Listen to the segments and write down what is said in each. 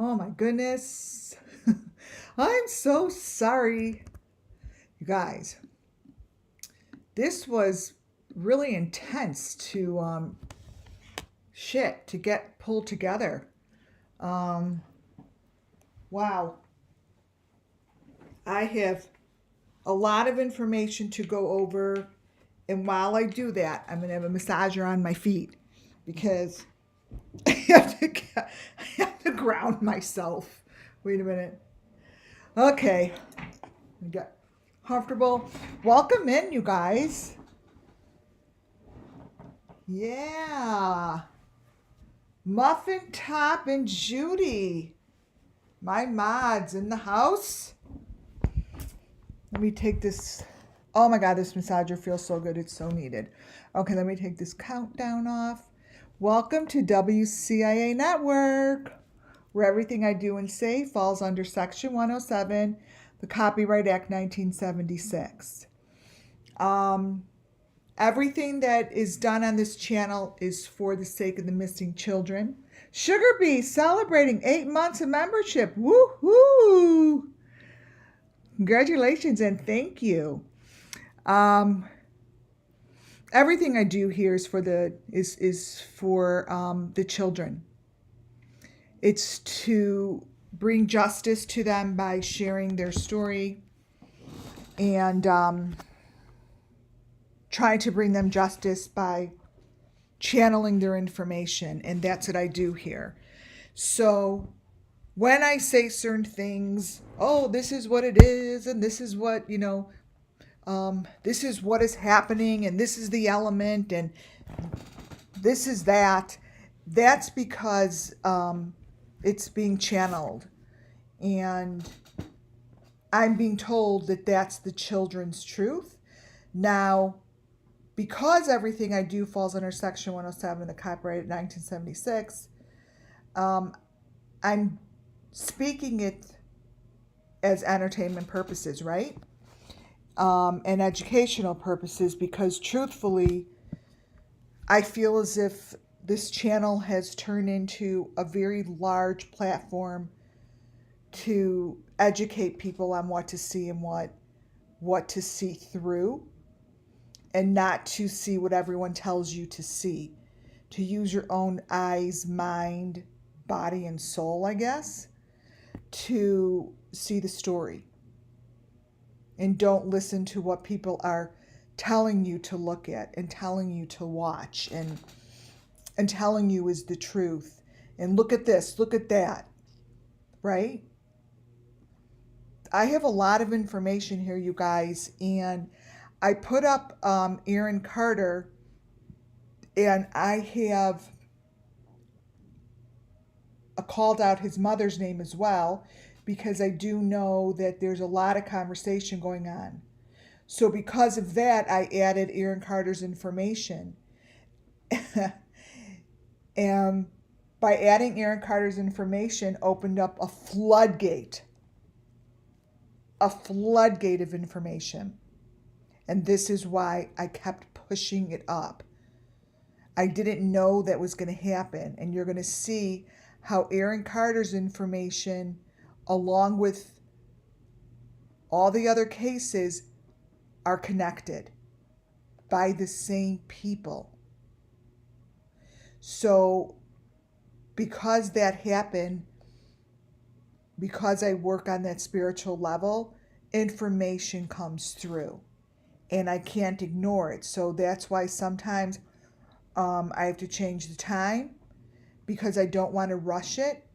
Oh my goodness. I'm so sorry. You guys, this was really intense to get pulled together. Um, wow. I have a lot of information to go over. And while I do that, I'm going to have a massager on my feet because I have to ground myself. Wait a minute. Okay. Get comfortable. Welcome in, you guys. Yeah. Muffin Top and Judy. My mods in the house. Let me take this. Oh my God, this massager feels so good. It's so needed. Okay, let me take this countdown off. Welcome to WCIA Network, where everything I do and say falls under Section 107, the Copyright Act 1976. Everything that is done on this channel is for the sake of the missing children. Sugar Bee celebrating 8 months of membership. Woohoo! Congratulations and thank you. Everything I do here is for the children. It's to bring justice to them by sharing their story and trying to bring them justice by channeling their information. And that's what I do here. So when I say certain things, oh, this is what it is, and this is what, this is what is happening, and this is the element, and this is that, that's because it's being channeled. And I'm being told that that's the children's truth. Now, because everything I do falls under Section 107 of the Copyright Act 1976, I'm speaking it as entertainment purposes, right? And educational purposes, because truthfully, I feel as if this channel has turned into a very large platform to educate people on what to see and what to see through, and not to see what everyone tells you to see. To use your own eyes, mind, body, and soul, I guess, to see the story. And don't listen to what people are telling you to look at and telling you to watch and telling you is the truth. And look at this, look at that, right? I have a lot of information here, you guys, and I put up Aaron Carter, and I have called out his mother's name as well, because I do know that there's a lot of conversation going on. So because of that, I added Aaron Carter's information. And by adding Aaron Carter's information, opened up a floodgate of information. And this is why I kept pushing it up. I didn't know that was going to happen. And you're going to see how Aaron Carter's information, along with all the other cases, are connected by the same people. So because that happened, because I work on that spiritual level, information comes through and I can't ignore it. So that's why sometimes I have to change the time, because I don't want to rush it.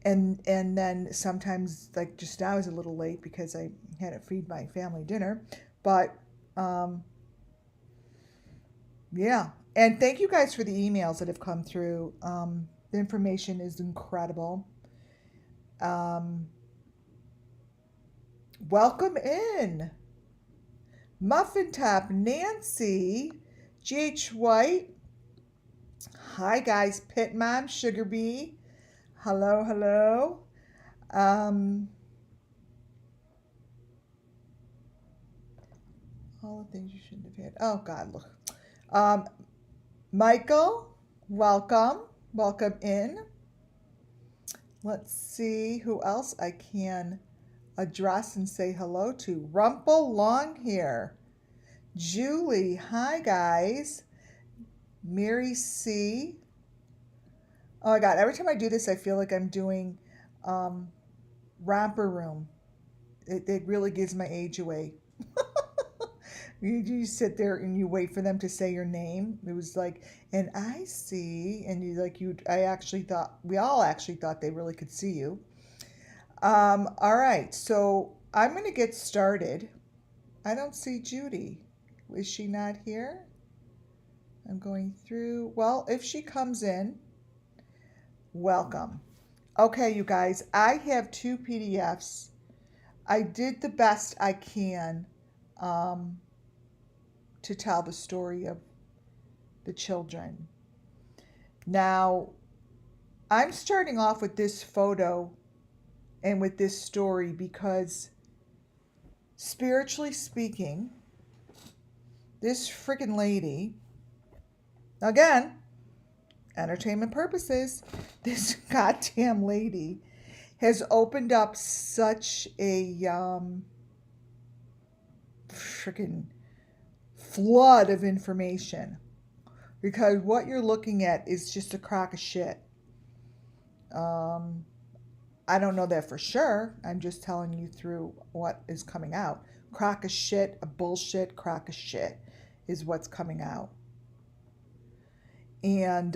And then sometimes, like just now, I was a little late because I had to feed my family dinner. But yeah. And thank you guys for the emails that have come through. The information is incredible. Welcome in. Muffin Top, Nancy, G.H. White. Hi guys, Pit Mom, Sugar Bee. Hello, hello. All the things you shouldn't have had. Oh God, look. Michael, welcome. Welcome in. Let's see who else I can address and say hello to. Rumple Longhair. Julie. Hi, guys. Mary C. Oh my God. Every time I do this, I feel like I'm doing Romper Room. It really gives my age away. You sit there and you wait for them to say your name. It was like, and I see, and I actually thought, we all actually thought they really could see you. All right, so I'm going to get started. I don't see Judy. Is she not here? I'm going through. Well, if she comes in, welcome. Okay, you guys, I have 2 PDFs. I did the best I can to tell the story of the children. Now, I'm starting off with this photo and with this story because, spiritually speaking, this freaking lady, again, entertainment purposes, this goddamn lady has opened up such a freaking flood of information, because what you're looking at is just a crock of shit. I don't know that for sure. I'm just telling you through what is coming out. Crock of shit, a bullshit crock of shit is what's coming out. And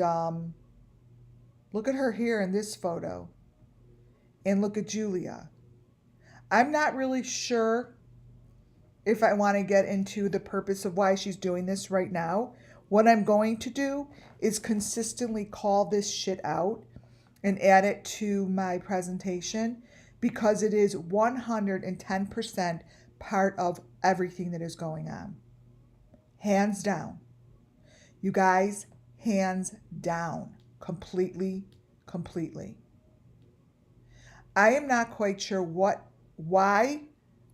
look at her here in this photo. And look at Julia. I'm not really sure if I want to get into the purpose of why she's doing this right now. What I'm going to do is consistently call this shit out and add it to my presentation, because it is 110% part of everything that is going on. Hands down. You guys, hands down. Completely. I am not quite sure why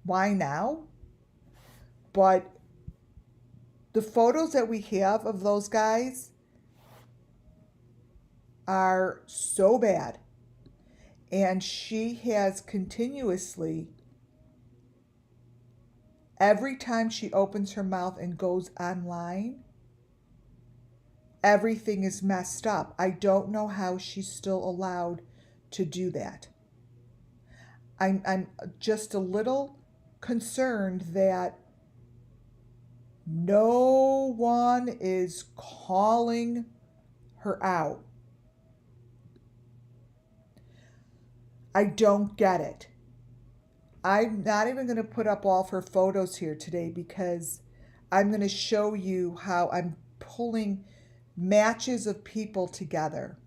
now, but the photos that we have of those guys are so bad. And she has continuously, every time she opens her mouth and goes online, everything is messed up. I don't know how she's still allowed to do that. I'm just a little concerned that no one is calling her out. I don't get it. I'm not even going to put up all of her photos here today, because I'm going to show you how I'm pulling matches of people together.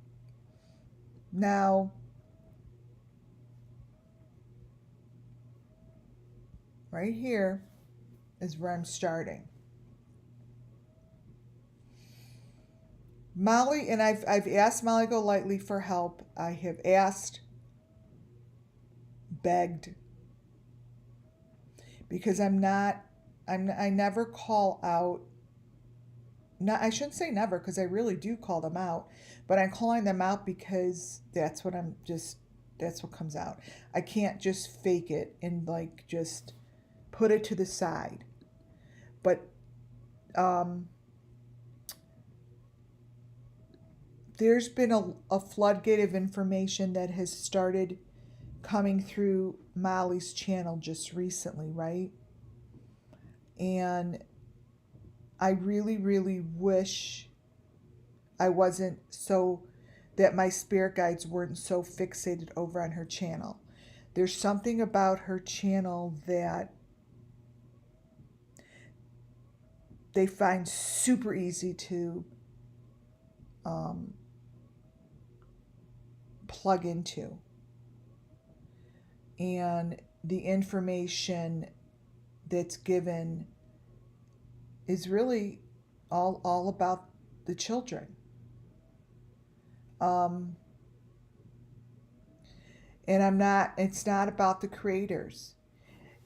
Now, right here is where I'm starting. Molly, and I've asked Molly Golightly for help. I have asked, begged, because I never call out. I shouldn't say never, because I really do call them out, but I'm calling them out because that's what comes out. I can't just fake it and just put it to the side. But there's been a floodgate of information that has started coming through Molly's channel just recently, right? And I really, really wish I wasn't that my spirit guides weren't so fixated over on her channel. There's something about her channel that they find super easy to plug into. And the information that's given is really all about the children. And it's not about the creators.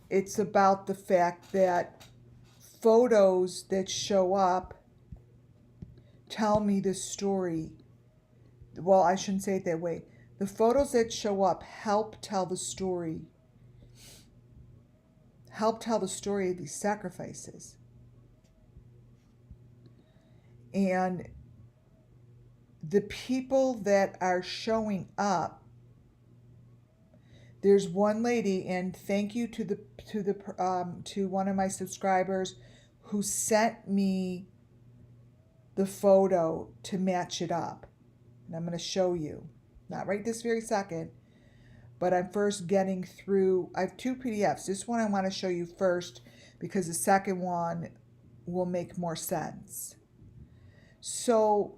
It's about the fact that photos that show up tell me the story. Well, I shouldn't say it that way. The photos that show up help tell the story. Help tell the story of these sacrifices. And the people that are showing up, there's one lady, and thank you to one of my subscribers who sent me the photo to match it up. And I'm going to show you, not right this very second, but I'm first getting through. I have two PDFs. This one I want to show you first because the second one will make more sense. So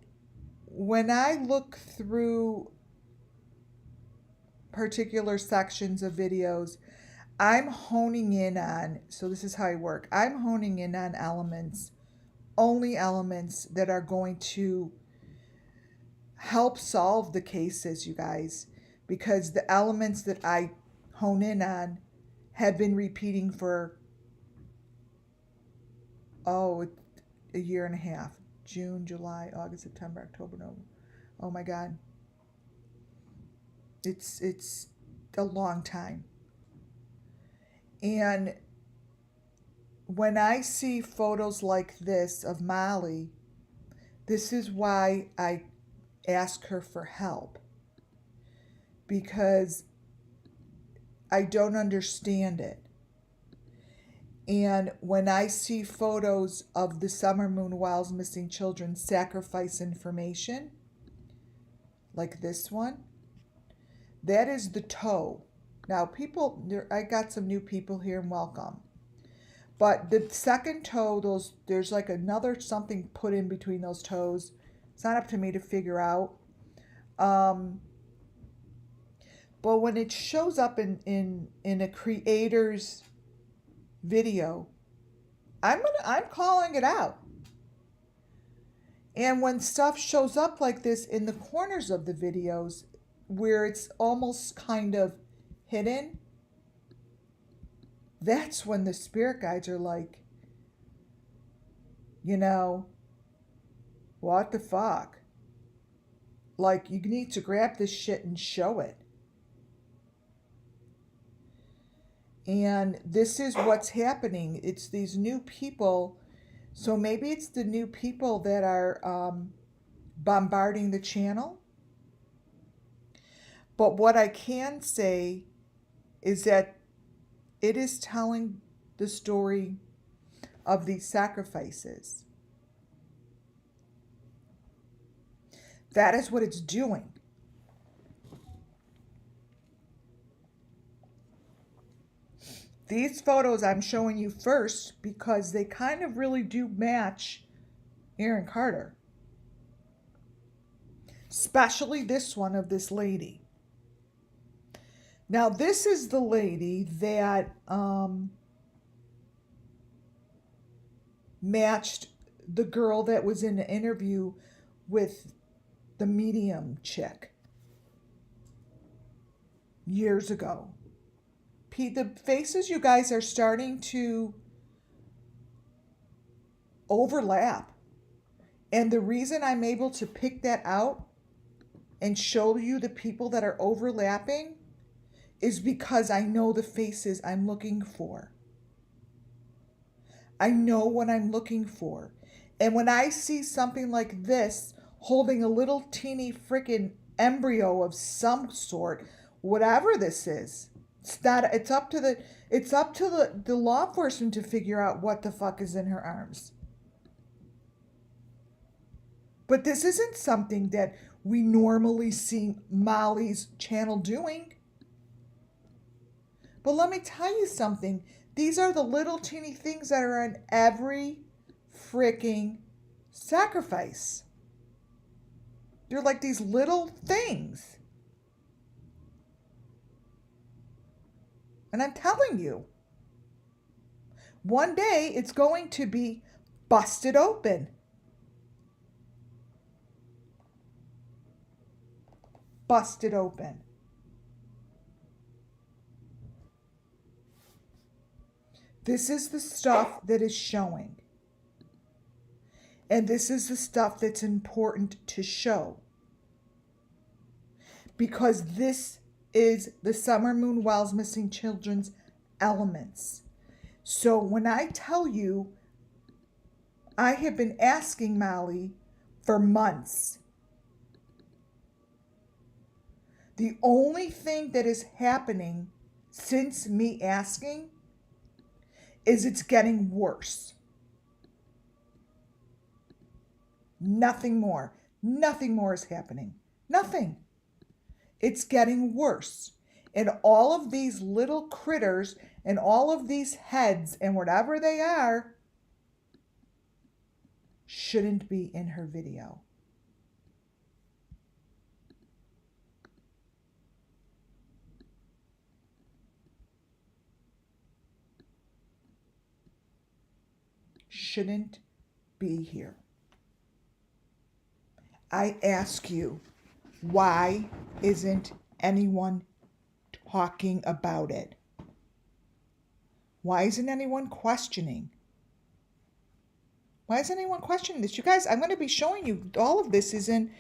when I look through particular sections of videos, I'm honing in on, so this is how I work. I'm honing in on elements, only elements that are going to help solve the cases, you guys, because the elements that I hone in on have been repeating for, a year and a half. June, July, August, September, October, November. Oh my God. It's a long time. And when I see photos like this of Molly, this is why I ask her for help. Because I don't understand it. And when I see photos of the Summer Moon Wild's missing children sacrifice information, like this one, that is the toe. Now, I got some new people here, and welcome. But the second toe, there's like another something put in between those toes. It's not up to me to figure out. But when it shows up in a creator's video, I'm calling it out. And when stuff shows up like this in the corners of the videos, where it's almost kind of hidden, that's when the spirit guides are like, what the fuck? Like, you need to grab this shit and show it. And this is what's happening. It's these new people. So maybe it's the new people that are bombarding the channel. But what I can say is that it is telling the story of these sacrifices. That is what it's doing. These photos I'm showing you first because they kind of really do match Aaron Carter. Especially this one of this lady. Now, this is the lady that matched the girl that was in the interview with the medium chick years ago. The faces, you guys, are starting to overlap. And the reason I'm able to pick that out and show you the people that are overlapping is because I know the faces I'm looking for. I know what I'm looking for. And when I see something like this holding a little teeny freaking embryo of some sort, whatever this is, it's up to the law enforcement to figure out what the fuck is in her arms. But this isn't something that we normally see Molly's channel doing. But let me tell you something. These are the little teeny things that are in every freaking sacrifice. They're like these little things. And I'm telling you, one day it's going to be busted open. Busted open. This is the stuff that is showing. And this is the stuff that's important to show. because this is the Summer Moon Wells Missing Children's elements. So when I tell you, I have been asking Molly for months. The only thing that is happening since me asking is it's getting worse. Nothing more. Nothing more is happening. Nothing. It's getting worse. And all of these little critters and all of these heads and whatever they are shouldn't be in her video. Shouldn't be here. I ask you, why isn't anyone talking about it? Why isn't anyone questioning? Why isn't anyone questioning this? You guys, I'm going to be showing you all of this is in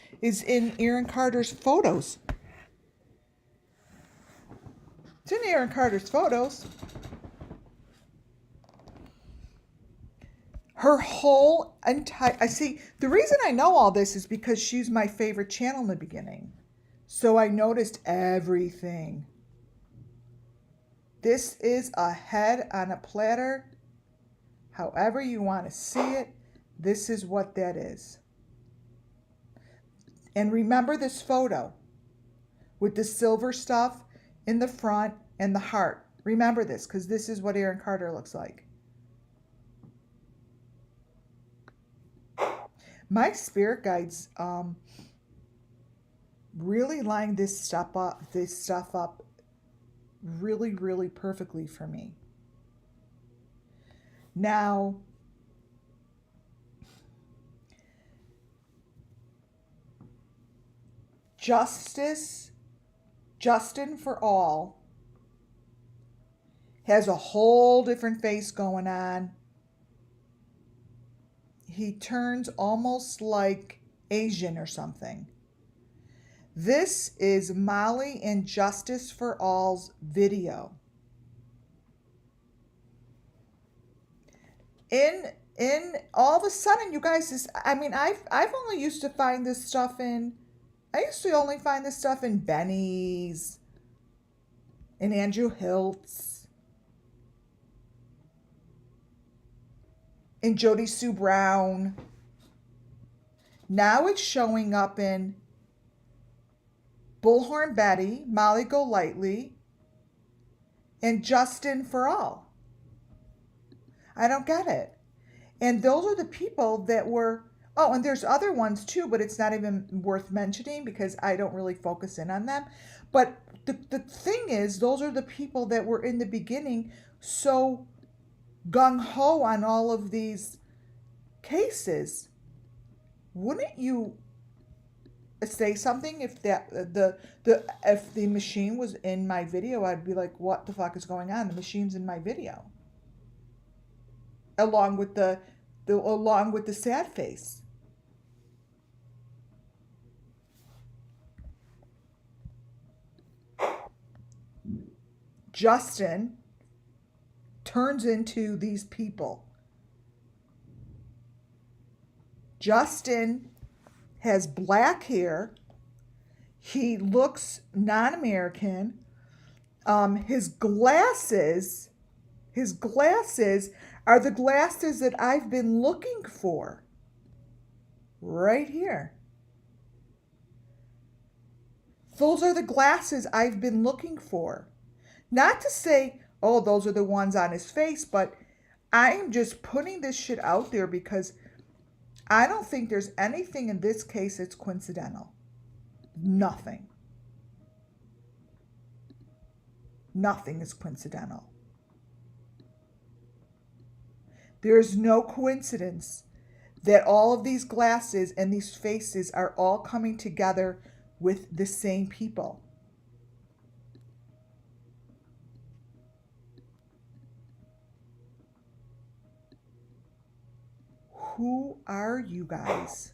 Aaron Carter's photos. It's in Aaron Carter's photos. Her whole entire, I see, the reason I know all this is because she's my favorite channel in the beginning. So I noticed everything. This is a head on a platter. However you want to see it, this is what that is. And remember this photo with the silver stuff in the front and the heart. Remember this, because this is what Aaron Carter looks like. My spirit guides really lined this stuff up really, really perfectly for me. Now, Justin for All has a whole different face going on. He turns almost like Asian or something. This is Molly and Justice for All's video. In all of a sudden, you guys, I've only used to find this stuff in, I used to only find this stuff in Benny's, in Andrew Hiltz, in Jody Sue Brown. Now it's showing up in Bullhorn Betty, Molly Golightly, and Justin for All. I don't get it. And those are the people that were, oh, and there's other ones too, but it's not even worth mentioning because I don't really focus in on them. But the thing is, those are the people that were in the beginning so gung-ho on all of these cases. Wouldn't you say something if if the machine was in my video? I'd be like, what the fuck is going on? The machine's in my video. Along with the sad face. Justin turns into these people. Justin has black hair. He looks non-American. His glasses are the glasses that I've been looking for. Right here. Those are the glasses I've been looking for. Not to say, oh, those are the ones on his face, but I am just putting this shit out there because I don't think there's anything in this case that's coincidental. Nothing. Nothing is coincidental. There's no coincidence that all of these glasses and these faces are all coming together with the same people. Who are you guys?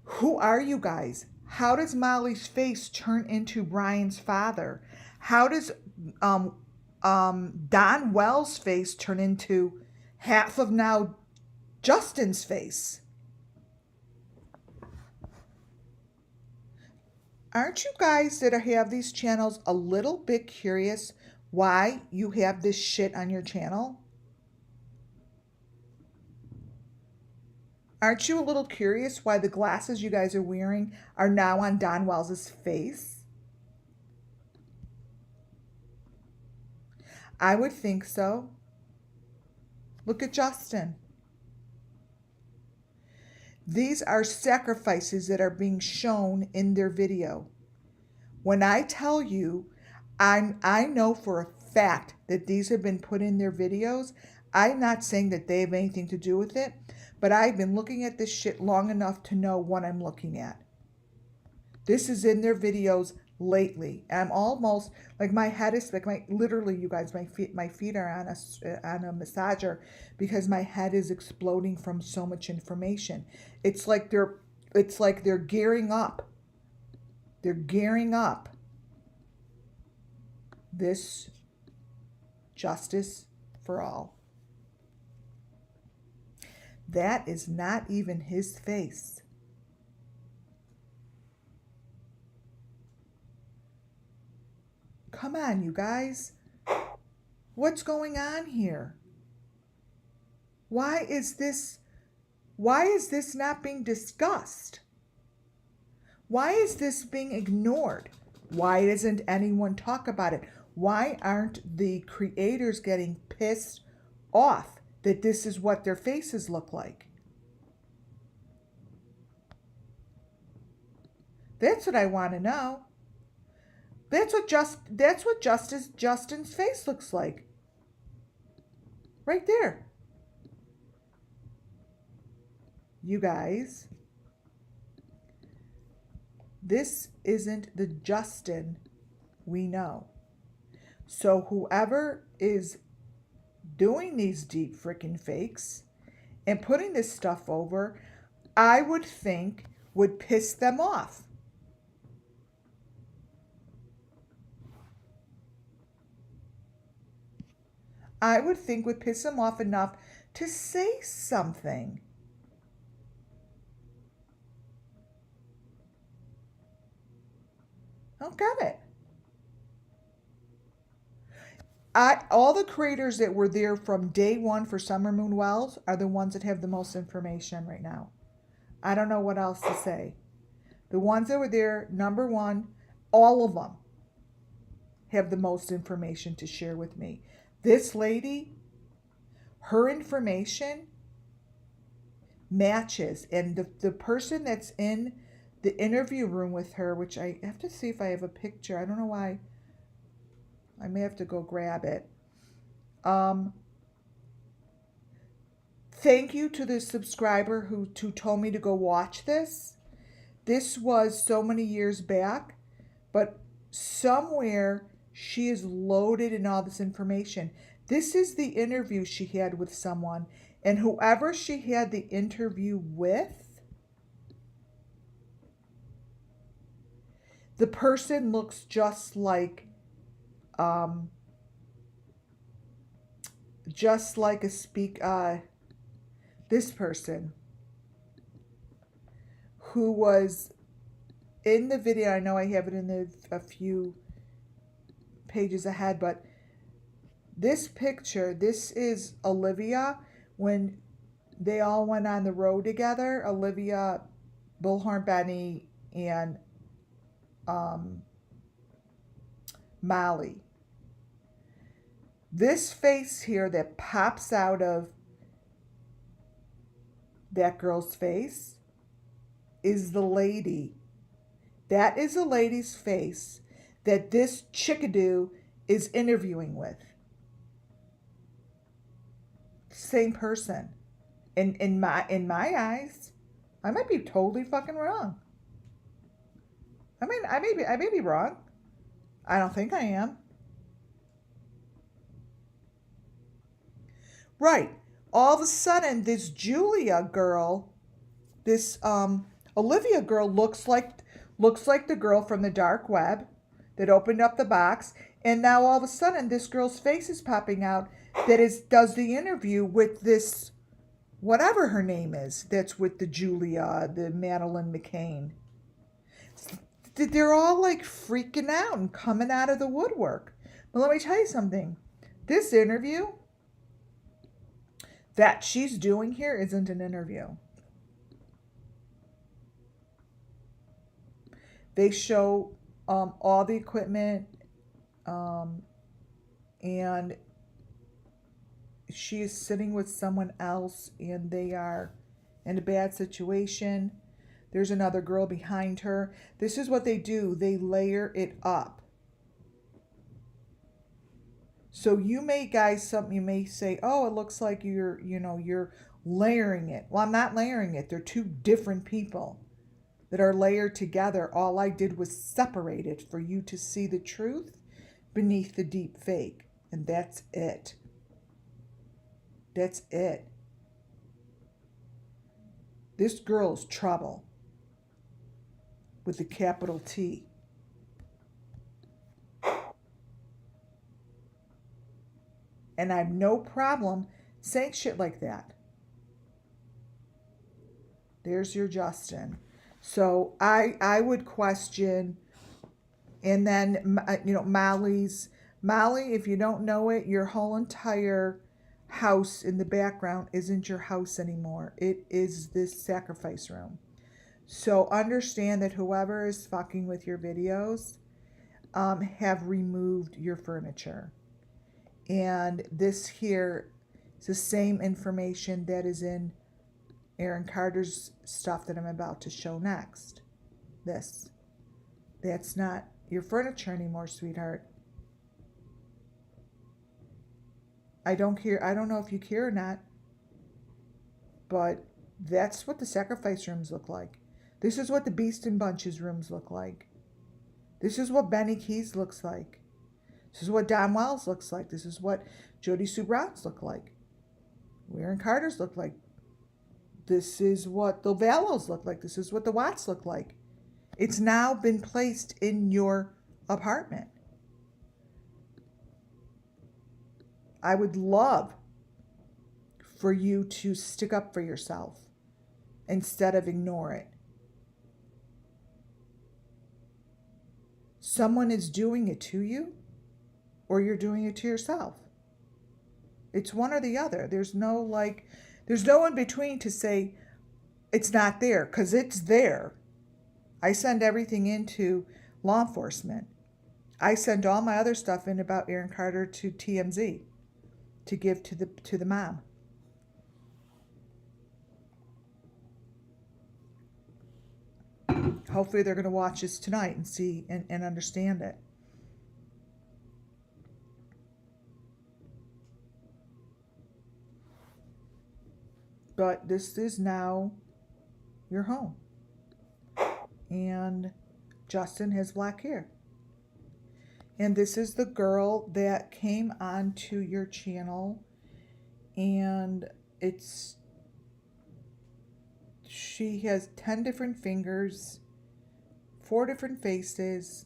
Who are you guys? How does Molly's face turn into Brian's father? How does Don Wells' face turn into half of now Justin's face? Aren't you guys that have these channels a little bit curious why you have this shit on your channel? Aren't you a little curious why the glasses you guys are wearing are now on Don Wells' face? I would think so. Look at Justin. These are sacrifices that are being shown in their video. When I tell you, I know for a fact that these have been put in their videos. I'm not saying that they have anything to do with it, but I've been looking at this shit long enough to know what I'm looking at. This is in their videos lately. I'm almost like my head is like literally, you guys, my feet are on a massager because my head is exploding from so much information. It's like they're gearing up. They're gearing up this justice for all. That is not even his face. Come on, you guys. What's going on here? Why is this not being discussed? Why is this being ignored? Why doesn't anyone talk about it? Why aren't the creators getting pissed off that this is what their faces look like? That's what I want to know. That's what Justin's face looks like. Right there. You guys, this isn't the Justin we know. So whoever is doing these deep freaking fakes and putting this stuff over, I would think would piss them off. I would think would piss them off enough to say something. I don't get it. All the creators that were there from day one for Summer Moon Wells are the ones that have the most information right now. I don't know what else to say. The ones that were there, number one, all of them have the most information to share with me. This lady, her information matches, and the person that's in the interview room with her, which I have to see if I have a picture. I don't know why. I may have to go grab it. Thank you to the subscriber who told me to go watch this. This was so many years back, but somewhere she is loaded in all this information. This is the interview she had with someone, and whoever she had the interview with, the person looks just like a this person who was in the video. I know I have it in a few pages ahead, but this picture, this is Olivia when they all went on the road together. Olivia, Bullhorn Benny, and Molly. This face here that pops out of that girl's face is the lady. That is a lady's face that this chickadoo is interviewing with. Same person. In my eyes. I might be totally fucking wrong. I mean, I may be wrong. I don't think I am. Right. All of a sudden, this Julia girl, this Olivia girl looks like Looks like the girl from the dark web that opened up the box, and now all of a sudden this girl's face is popping out that does the interview with this whatever her name is, that's with the Julia, the Madeline McCain. They're all like freaking out and coming out of the woodwork. But let me tell you something. This interview that she's doing here isn't an interview. They show all the equipment, and she is sitting with someone else, and they are in a bad situation. There's another girl behind her. This is what they do. They layer it up. So you may, guys, you may say, oh, it looks like you're layering it. Well, I'm not layering it. They're two different people that are layered together. All I did was separate it for you to see the truth beneath the deep fake. And that's it. That's it. This girl's trouble with the capital T. And I have no problem saying shit like that. There's your Justin. So I would question, and then, Molly, if you don't know it, your whole entire house in the background isn't your house anymore. It is this sacrifice room. So understand that whoever is fucking with your videos have removed your furniture. And this here is the same information that is in Aaron Carter's stuff that I'm about to show next. That's not your furniture anymore, sweetheart. I don't care. I don't know if you care or not, but that's what the sacrifice rooms look like. This is what the Beast and Bunches rooms look like. This is what Benny Keys looks like. This is what Don Wells looks like. This is what Jody Sue Brown's look like. Aaron Carter's look like. This is what the Vallows look like. This is what the Watts look like. It's now been placed in your apartment. I would love for you to stick up for yourself instead of ignore it. Someone is doing it to you, or you're doing it to yourself. It's one or the other. There's no in between to say it's not there, because it's there. I send everything into law enforcement. I send all my other stuff in about Aaron Carter to TMZ to give to the mom. Hopefully they're going to watch this tonight and see and understand it. But this is now your home. And Justin has black hair. And this is the girl that came onto your channel, and she has 10 different fingers, 4 different faces,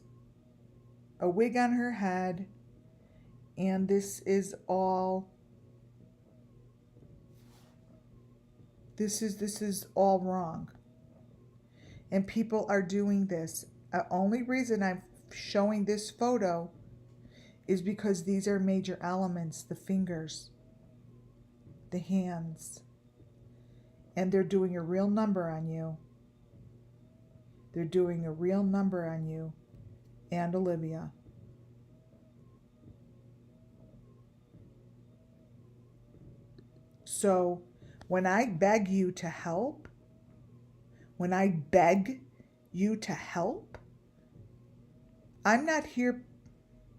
a wig on her head, and this is all wrong. And people are doing this. The only reason I'm showing this photo is because these are major elements: the fingers, the hands, and they're doing a real number on you. They're doing a real number on you and Olivia. So when I beg you to help, I'm not here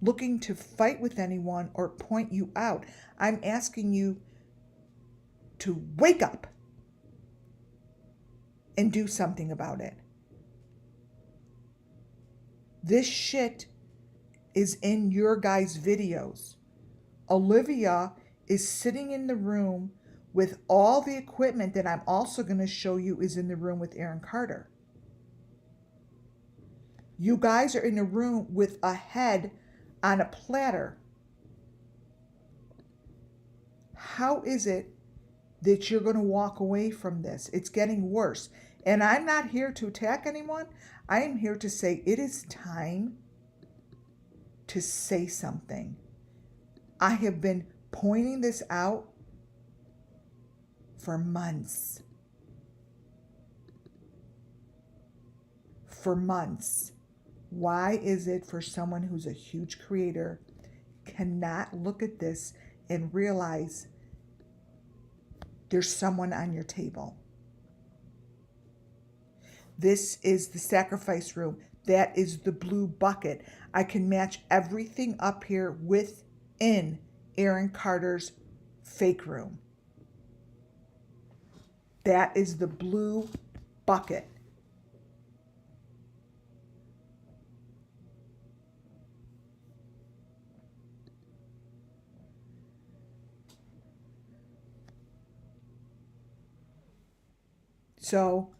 looking to fight with anyone or point you out. I'm asking you to wake up and do something about it. This shit is in your guys' videos. Olivia is sitting in the room with all the equipment that I'm also going to show you is in the room with Aaron Carter. You guys are in a room with a head on a platter. How is it that you're going to walk away from this? It's getting worse. And I'm not here to attack anyone. I am here to say it is time to say something. I have been pointing this out for months. For months. Why is it for someone who's a huge creator cannot look at this and realize there's someone on your table? This is the sacrifice room. That is the blue bucket. I can match everything up here within Aaron Carter's fake room. That is the blue bucket. So,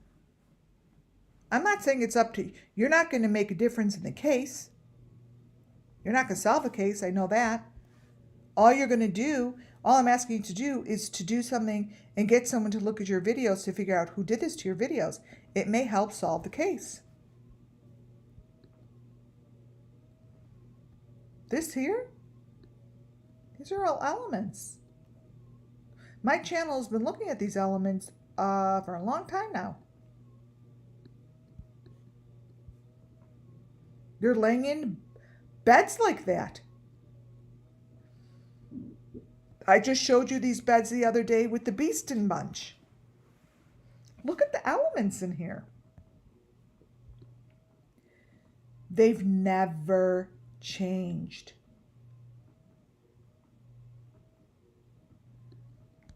I'm not saying it's up to you. You're not going to make a difference in the case. You're not going to solve a case. I know that. All I'm asking you to do is to do something and get someone to look at your videos to figure out who did this to your videos. It may help solve the case. This here, these are all elements. My channel has been looking at these elements for a long time now. They're laying in beds like that. I just showed you these beds the other day with the Beeston bunch. Look at the elements in here. They've never changed.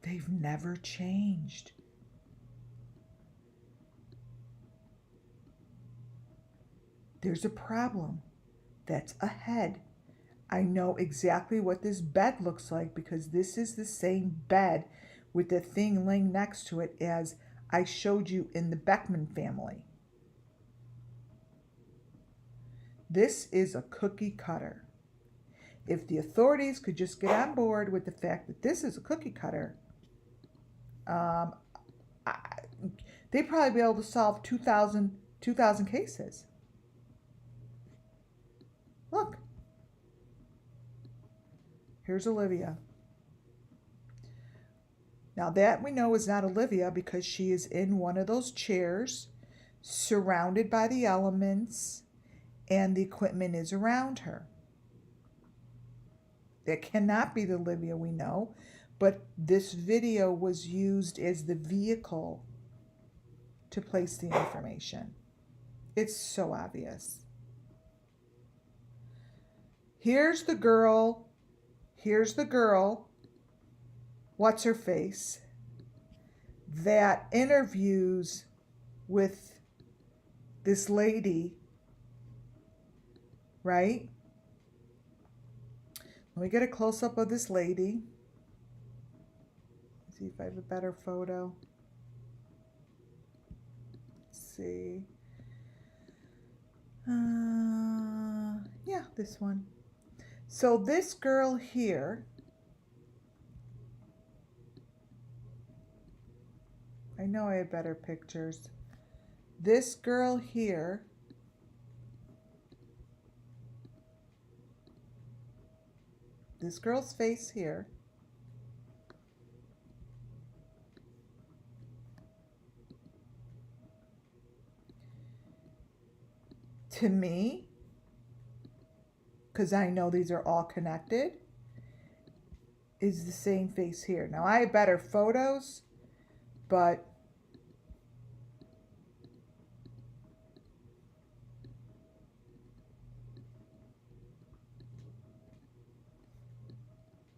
They've never changed. There's a problem that's ahead. I know exactly what this bed looks like because this is the same bed with the thing laying next to it as I showed you in the Beckman family. This is a cookie cutter. If the authorities could just get on board with the fact that this is a cookie cutter, they'd probably be able to solve 2,000 cases. Look. Here's Olivia. Now that we know is not Olivia because she is in one of those chairs, surrounded by the elements, and the equipment is around her. That cannot be the Olivia we know, but this video was used as the vehicle to place the information. It's so obvious. Here's the girl. What's her face? That interviews with this lady, right? Let me get a close-up of this lady. Let's see if I have a better photo. Let's see. Yeah, this one. So this girl here, I know I have better pictures. This girl here this girl's face here to me, because I know these are all connected, is the same face here. Now I have better photos, but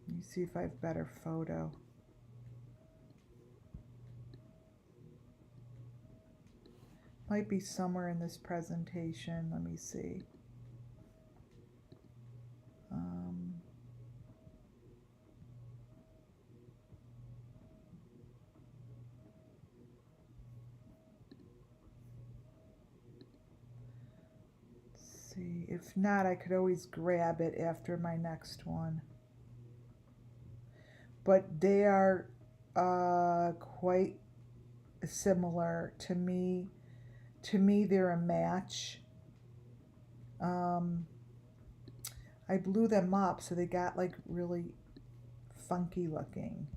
let me see if I have better photo. Might be somewhere in this presentation. Let me see. Let's see. If not, I could always grab it after my next one. But they are quite similar to me. To me, they're a match. I blew them up, so they got like really funky looking.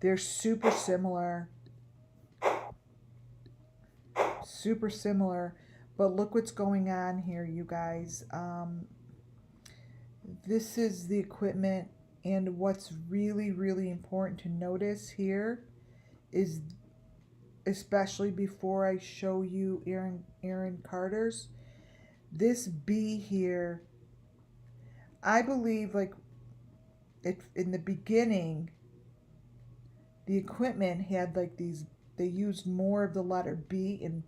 They're super similar. Super similar. But look what's going on here, you guys. This is the equipment, and what's really, really important to notice here is, especially before I show you Aaron Carter's, this B here, I believe like it in the beginning, the equipment had like these, they used more of the letter B, and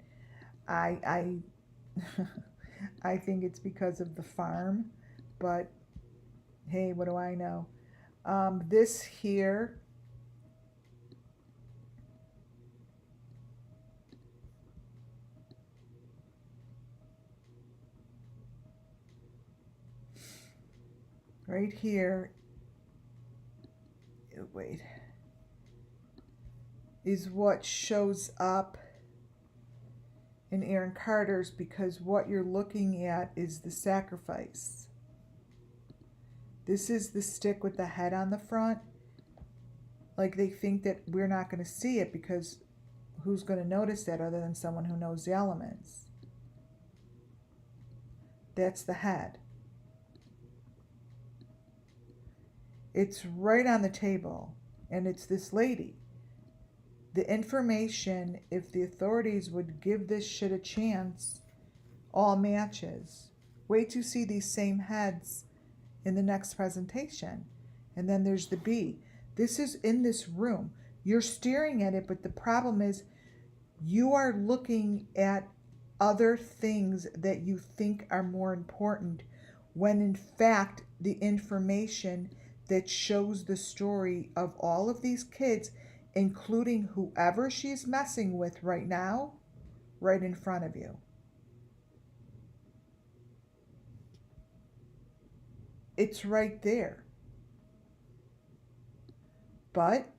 I I think it's because of the farm, but hey, what do I know? This here, right here, wait, is what shows up in Aaron Carter's, because what you're looking at is the sacrifice. This is the stick with the head on the front. Like, they think that we're not going to see it because who's going to notice that other than someone who knows the elements? That's the head. It's right on the table, and it's this lady. The information, if the authorities would give this shit a chance, all matches. Wait to see these same heads in the next presentation. And then there's the B. This is in this room. You're staring at it, but the problem is you are looking at other things that you think are more important, when in fact the information that shows the story of all of these kids, including whoever she's messing with right now, right in front of you. It's right there. But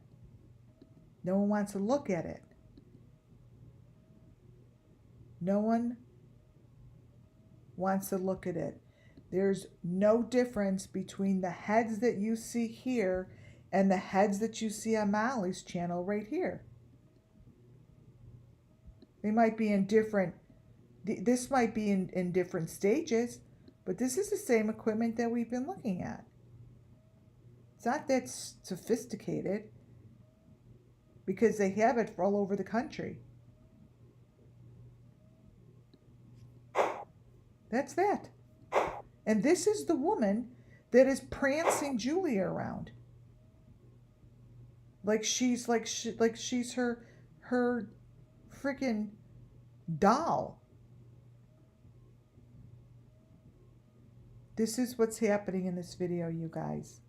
no one wants to look at it. No one wants to look at it. There's no difference between the heads that you see here and the heads that you see on Molly's channel right here. They might be in different, this might be in different stages, but this is the same equipment that we've been looking at. It's not that sophisticated, because they have it all over the country. That's that. And this is the woman that is prancing Julia around. Like she's her freaking doll. This is what's happening in this video, you guys.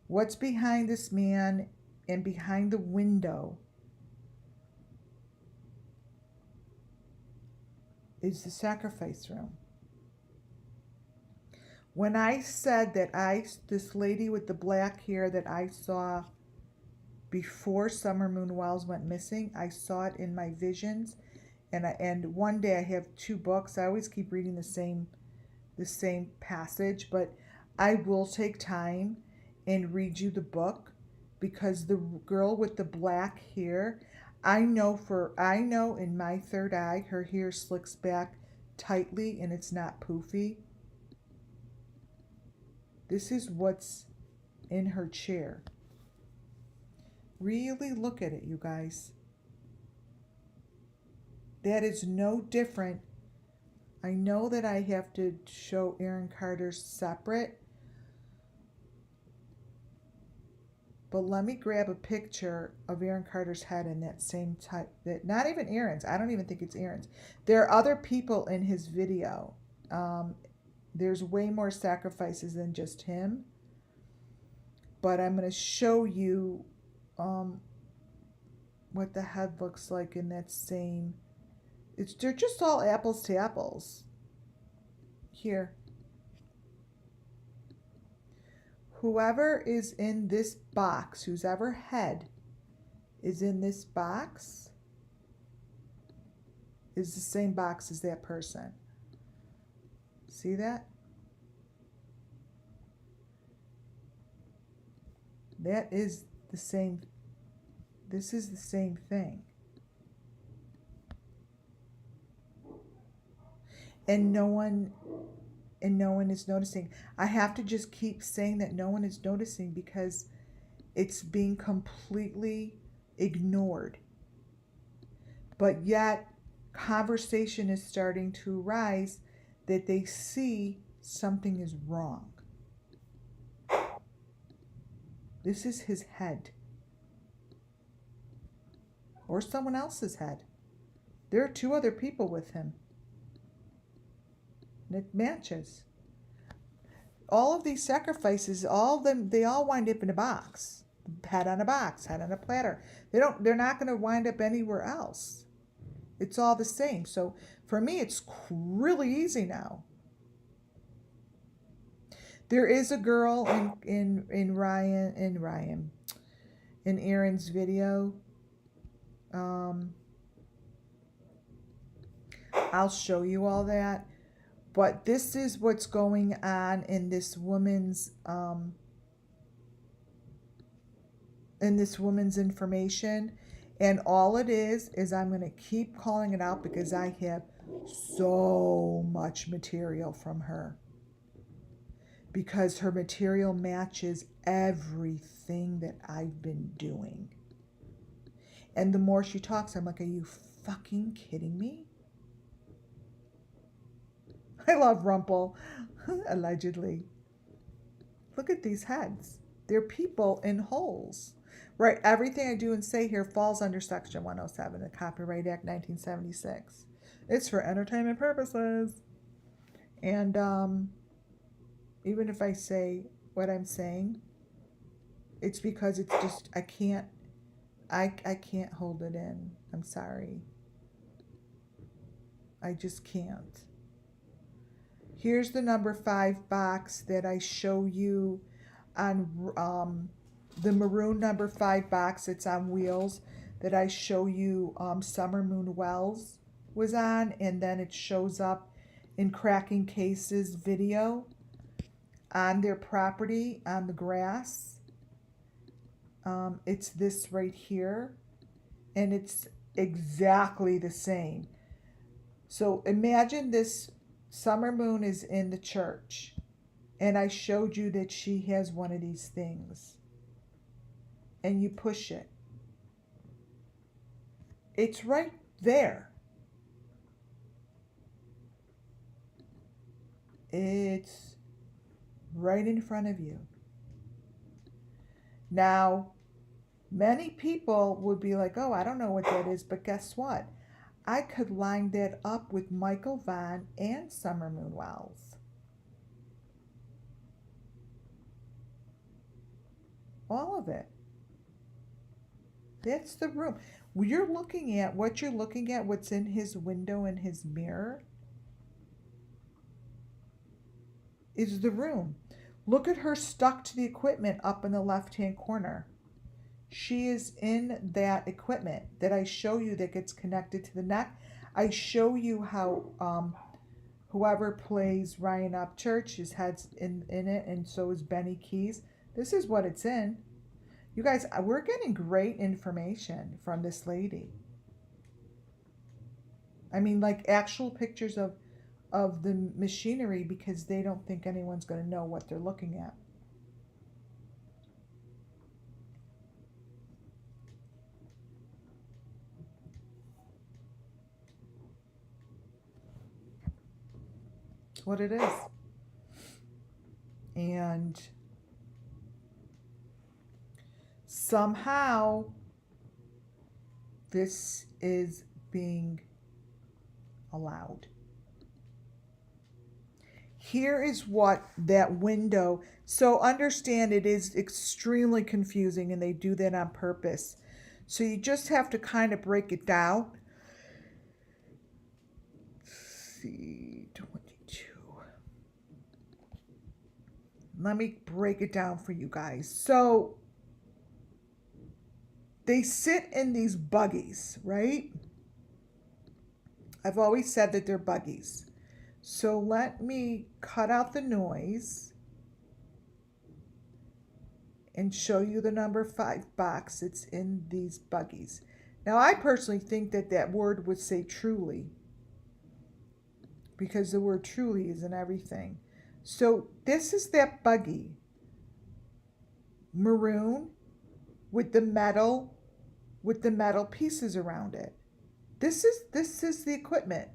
What's behind this man and behind the window is the sacrifice room. When I said that this lady with the black hair that I saw before Summer Moon Wells went missing, I saw it in my visions, and one day I have 2 books. I always keep reading the same passage, but I will take time and read you the book, because the girl with the black hair, I know in my third eye her hair slicks back tightly and it's not poofy. This is what's in her chair. Really look at it, you guys. That is no different. I know that I have to show Aaron Carter's separate, but let me grab a picture of Aaron Carter's head in that same type. That not even Aaron's. I don't even think it's Aaron's. There are other people in his video. There's way more sacrifices than just him. But I'm going to show you what the head looks like in that same. They're just all apples to apples. Here. Whoever is in this box, whose ever head is in this box, is the same box as that person. See that? That is the same. This is the same thing. And no one is noticing. I have to just keep saying that no one is noticing because it's being completely ignored. But yet conversation is starting to arise that they see something is wrong. This is his head. Or someone else's head. There are 2 other people with him. And it matches. All of these sacrifices, all of them, they all wind up in a box. Head on a box, head on a platter. They're not going to wind up anywhere else. It's all the same. So for me, it's really easy now. There is a girl in Aaron's video. I'll show you all that. But this is what's going on in this woman's information. And all it is I'm going to keep calling it out because I have so much material from her. Because her material matches everything that I've been doing. And the more she talks, I'm like, are you fucking kidding me? I love Rumpel, allegedly. Look at these heads. They're people in holes. Right, everything I do and say here falls under Section 107 of the Copyright Act 1976. It's for entertainment purposes. And even if I say what I'm saying, it's because it's just, I can't hold it in. I'm sorry. I just can't. Here's the number 5 box that I show you on the maroon number 5 box. It's on wheels that I show you Summer Moon Wells was on, and then it shows up in Cracking Cases video on their property on the grass. It's this right here, and it's exactly the same. So imagine this Summer Moon is in the church, and I showed you that she has one of these things, and you push it. It's right there. It's right in front of you. Now, many people would be like, oh, I don't know what that is, but guess what? I could line that up with Michael Vaughn and Summer Moon Wells. All of it. That's the room. You're looking at what you're looking at, what's in his window and his mirror, is the room. Look at her stuck to the equipment up in the left-hand corner. She is in that equipment that I show you that gets connected to the neck. I show you how whoever plays Ryan Upchurch, his head's in it, and so is Benny Keys. This is what it's in. You guys, we're getting great information from this lady. I mean, like actual pictures of the machinery, because they don't think anyone's going to know what they're looking at. It's what it is. And somehow this is being allowed. Here is what that window, so understand it is extremely confusing, and they do that on purpose. So you just have to kind of break it down. Let's see, 22. Let me break it down for you guys. So they sit in these buggies, right? I've always said that they're buggies. So let me cut out the noise and show you the number 5 box that's in these buggies. Now, I personally think that that word would say truly, because the word truly is in everything. So this is that buggy, maroon, with the metal pieces around it. This is the equipment.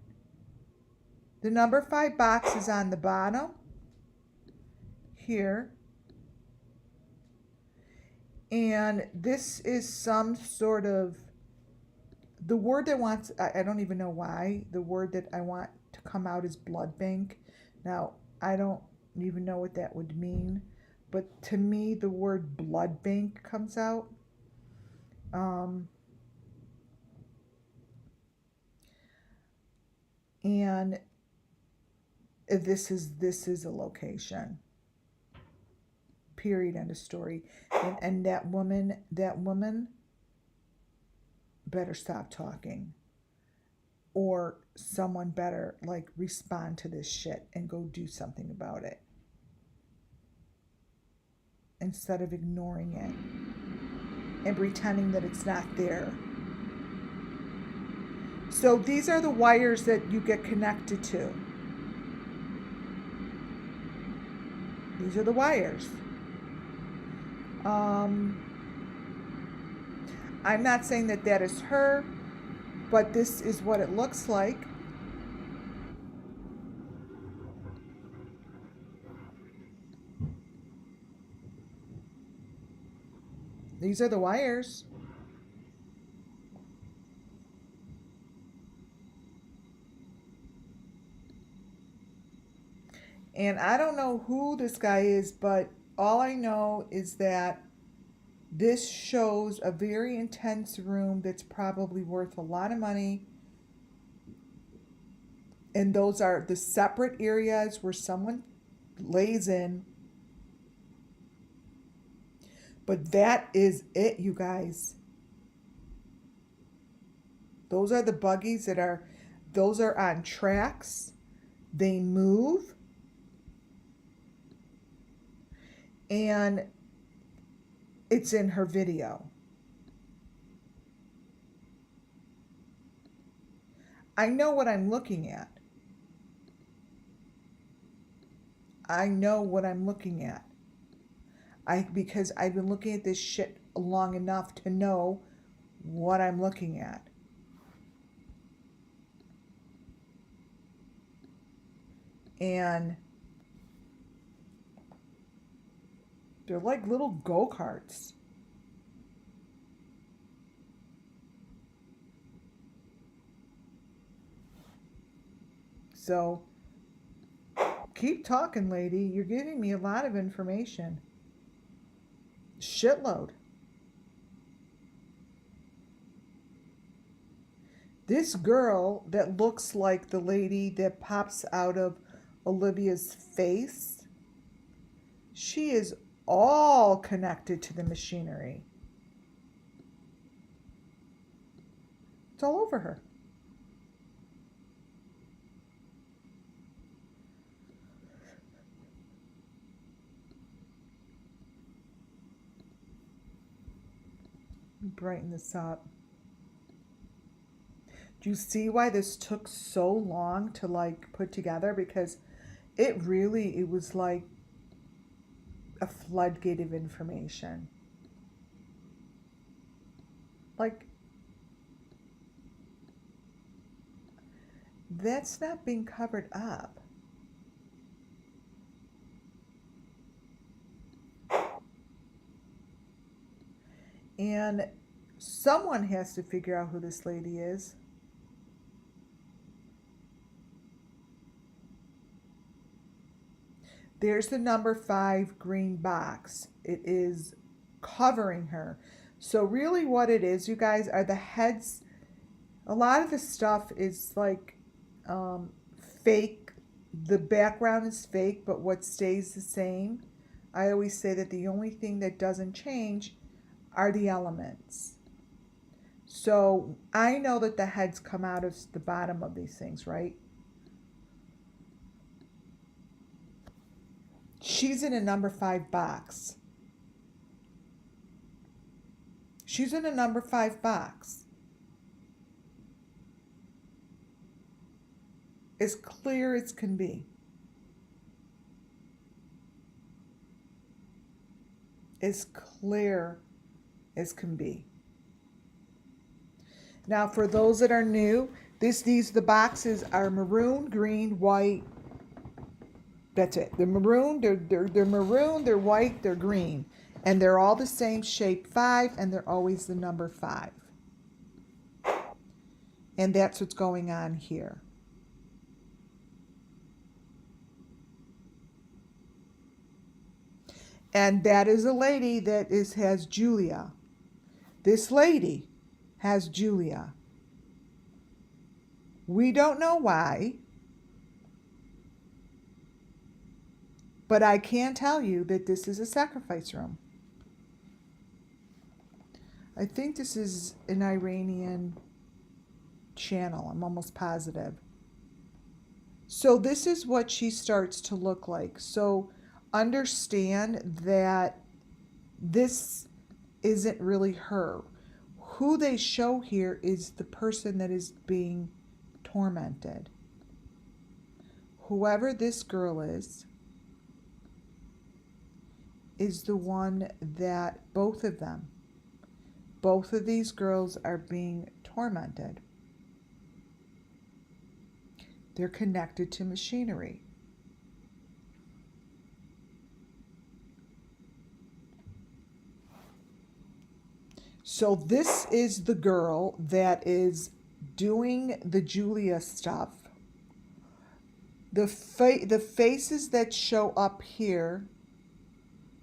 The number 5 box is on the bottom here. And this is some sort of, the word that wants, I don't even know why, the word that I want to come out is blood bank. Now, I don't even know what that would mean, but to me, the word blood bank comes out. And this is a location. Period. End of story. And that woman better stop talking, or someone better like respond to this shit and go do something about it instead of ignoring it and pretending that it's not there. So these are the wires that you get connected to. These are the wires. I'm not saying that that is her, but this is what it looks like. These are the wires. And I don't know who this guy is, but all I know is that this shows a very intense room that's probably worth a lot of money. And those are the separate areas where someone lays in. But that is it, you guys. Those are the buggies those are on tracks. They move. And it's in her video. I know what I'm looking at. I know what I'm looking at. Because I've been looking at this shit long enough to know what I'm looking at. And they're like little go-karts. So keep talking, lady. You're giving me a lot of information. Shitload. This girl that looks like the lady that pops out of Olivia's face, she is all connected to the machinery. It's all over her. Brighten this up. Do you see why this took so long to like put together? Because it was like a floodgate of information. Like, that's not being covered up. And someone has to figure out who this lady is. There's the number 5 green box. It is covering her. So really what it is, you guys, are the heads. A lot of the stuff is like um, fake. The background is fake, but what stays the same. I always say that the only thing that doesn't change are the elements. So I know that the heads come out of the bottom of these things, right? She's in a number 5 box. She's in a number 5 box. As clear as can be. As clear as can be. Now, for those that are new, the boxes are maroon, green, white. That's it. They're maroon, they're maroon, they're white, they're green. And they're all the same shape 5, and they're always the number 5. And that's what's going on here. And that is a lady that has Julia. This lady has Julia. We don't know why, but I can tell you that this is a sacrifice room. I think this is an Iranian channel. I'm almost positive. So this is what she starts to look like. So understand that this isn't really her. Who they show here is the person that is being tormented. Whoever this girl is the one that both of these girls are being tormented. They're connected to machinery. So this is the girl that is doing the Julia stuff. The faces that show up here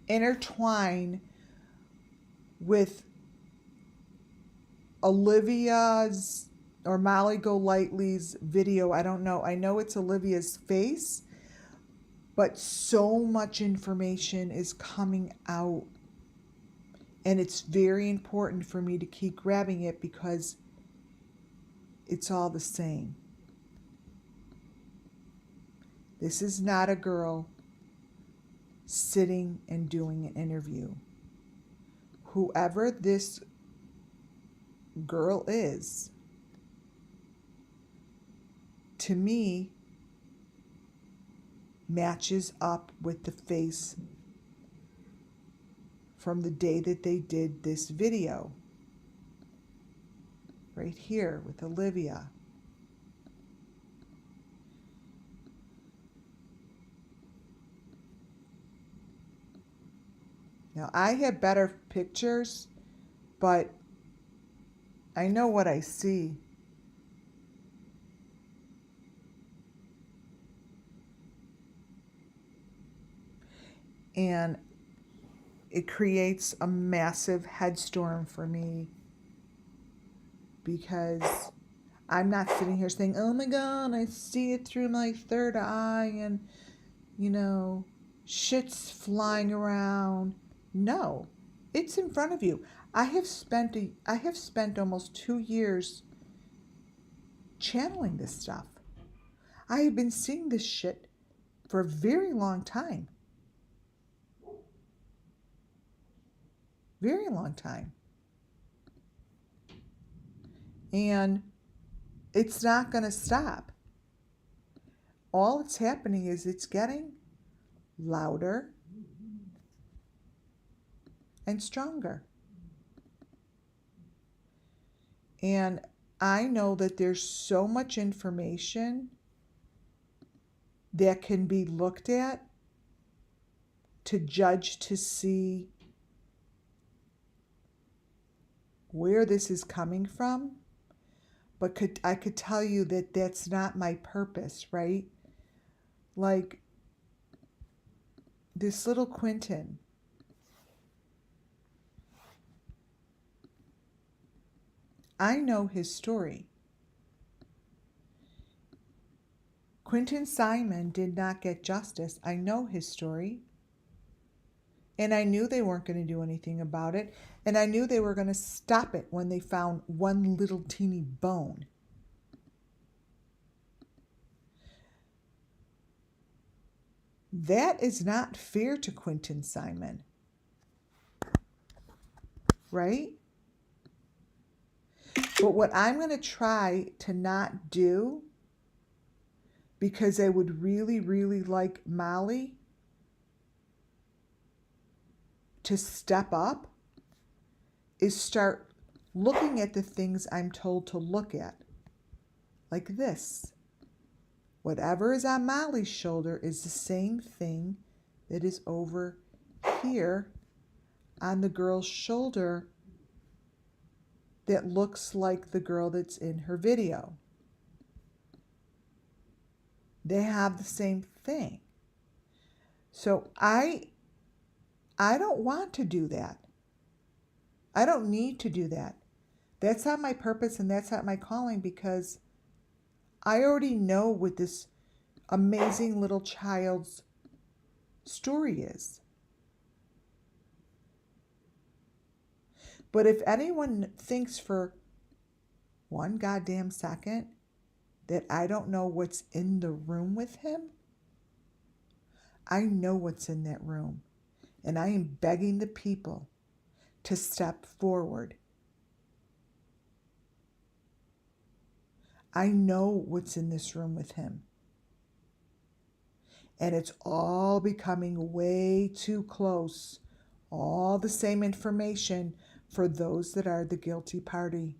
intertwine with Olivia's or Molly Golightly's video. I don't know. I know it's Olivia's face, but so much information is coming out. And it's very important for me to keep grabbing it because it's all the same. This is not a girl sitting and doing an interview. Whoever this girl is, to me, matches up with the face from the day that they did this video. Right here with Olivia. Now, I have better pictures, but I know what I see. And it creates a massive headstorm for me because I'm not sitting here saying, oh my God, I see it through my third eye and, shit's flying around. No, it's in front of you. I have spent almost 2 years channeling this stuff. I have been seeing this shit for a very long time. Very long time. And it's not going to stop. All that's happening is it's getting louder and stronger. And I know that there's so much information that can be looked at to judge to see where this is coming from. But I could tell you that that's not my purpose, right? Like this little Quentin. I know his story. Quentin Simon did not get justice. I know his story. And I knew they weren't going to do anything about it. And I knew they were going to stop it when they found one little teeny bone. That is not fair to Quentin Simon. Right? But what I'm going to try to not do, because I would really, really like Molly to step up, is start looking at the things I'm told to look at. Like this. Whatever is on Molly's shoulder is the same thing that is over here on the girl's shoulder that looks like the girl that's in her video. They have the same thing. So I don't want to do that. I don't need to do that. That's not my purpose and that's not my calling, because I already know what this amazing little child's story is. But if anyone thinks for one goddamn second that I don't know what's in the room with him, I know what's in that room. And I am begging the people to step forward. I know what's in this room with him. And it's all becoming way too close. All the same information for those that are the guilty party.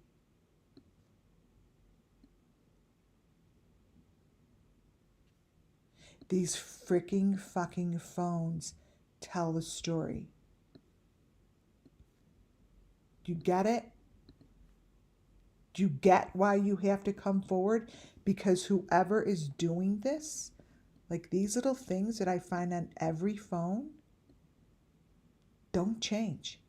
These freaking fucking phones tell the story. Do you get it? Do you get why you have to come forward? Because whoever is doing this, like these little things that I find on every phone, don't change.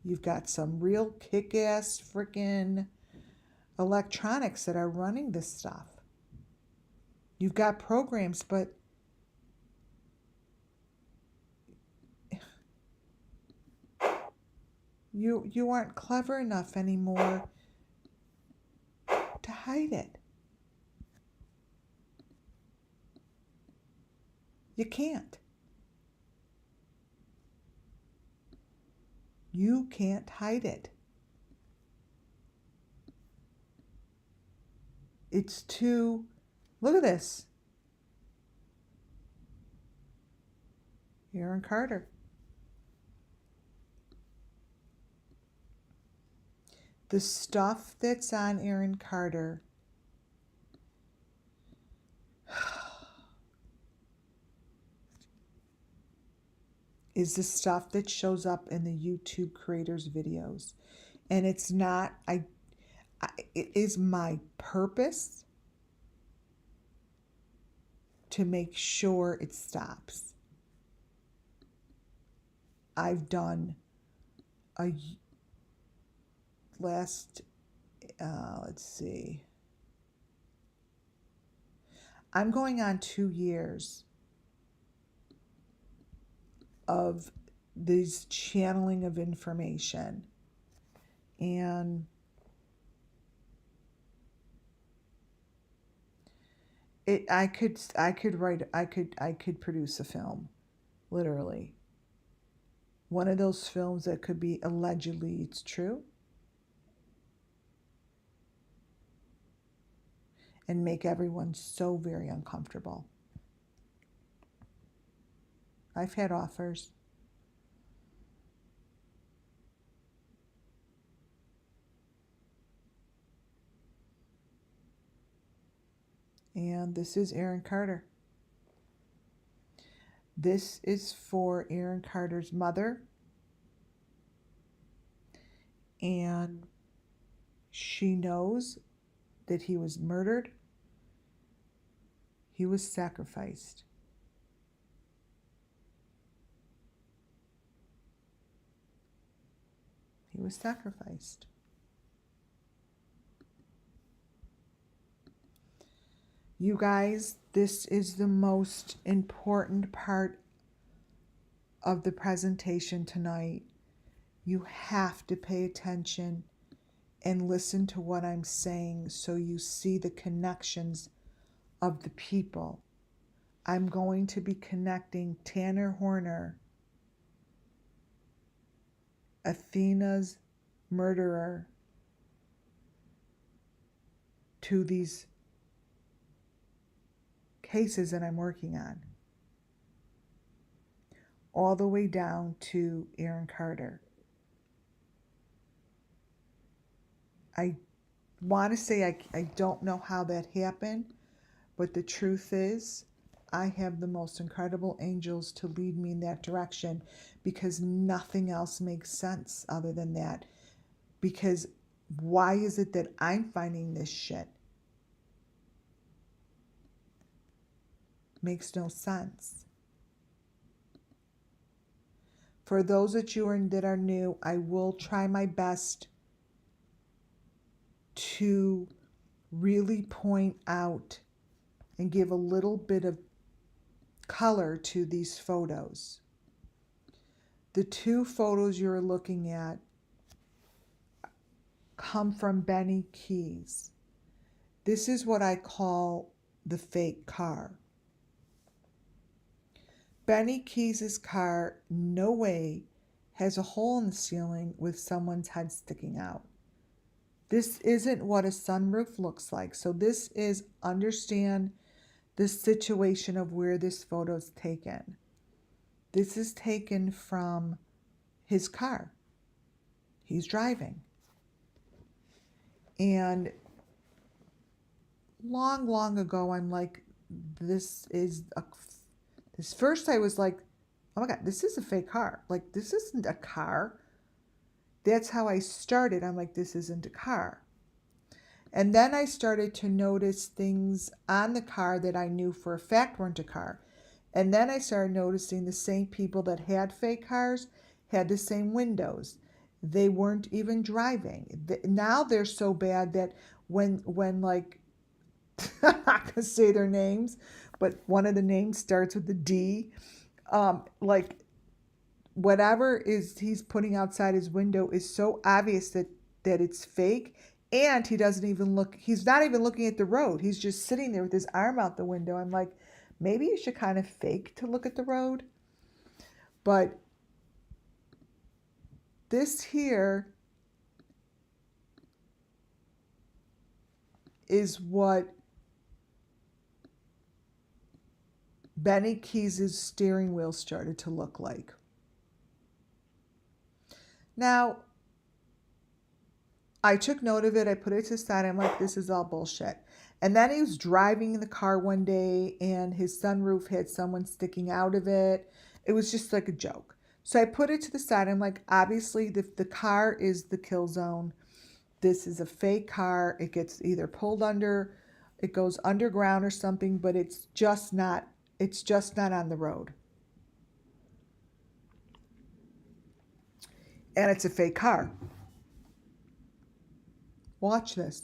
You've got some real kick-ass freaking electronics that are running this stuff. You've got programs, but you aren't clever enough anymore to hide it. You can't. You can't hide it. It's too... Look at this. Aaron Carter. The stuff that's on Aaron Carter is the stuff that shows up in the YouTube creators' videos. And it's not, it is my purpose to make sure it stops. I've done a last, let's see. I'm going on 2 years of this channeling of information. And I could produce a film, literally. One of those films that could be allegedly it's true, and make everyone so very uncomfortable. I've had offers. And this is Aaron Carter. This is for Aaron Carter's mother. And she knows that he was murdered. He was sacrificed. He He was sacrificed. You guys, this is the most important part of the presentation tonight. You have to pay attention and listen to what I'm saying so you see the connections of the people. I'm going to be connecting Tanner Horner, Athena's murderer, to these cases that I'm working on, all the way down to Aaron Carter. I want to say I don't know how that happened, but the truth is I have the most incredible angels to lead me in that direction, because nothing else makes sense other than that. Because why is it that I'm finding this shit? Makes no sense. For those that are new, I will try my best to really point out and give a little bit of color to these photos. The two photos you're looking at come from Benny Keys. This is what I call the fake car. Benny Keys' car, no way, has a hole in the ceiling with someone's head sticking out. This isn't what a sunroof looks like. So this is, understand the situation of where this photo is taken. This is taken from his car. He's driving. And long ago, I'm like, this first I was like, oh my God, this is a fake car. Like, this isn't a car. That's how I started. I'm like, this isn't a car. And then I started to notice things on the car that I knew for a fact weren't a car. And then I started noticing the same people that had fake cars had the same windows. They weren't even driving. Now they're so bad that when like, I'm not going to say their names, but one of the names starts with a D. Like, whatever is he's putting outside his window is so obvious that it's fake. And he doesn't even look, he's not even looking at the road. He's just sitting there with his arm out the window. I'm like, maybe you should kind of fake to look at the road. But this here is what Benny Keys' steering wheel started to look like. Now, I took note of it. I put it to the side. I'm like, this is all bullshit. And then he was driving in the car one day and his sunroof had someone sticking out of it. It was just like a joke. So I put it to the side. I'm like, obviously the car is the kill zone. This is a fake car. It gets either pulled under, it goes underground or something, but it's just not on the road. And it's a fake car. Watch this.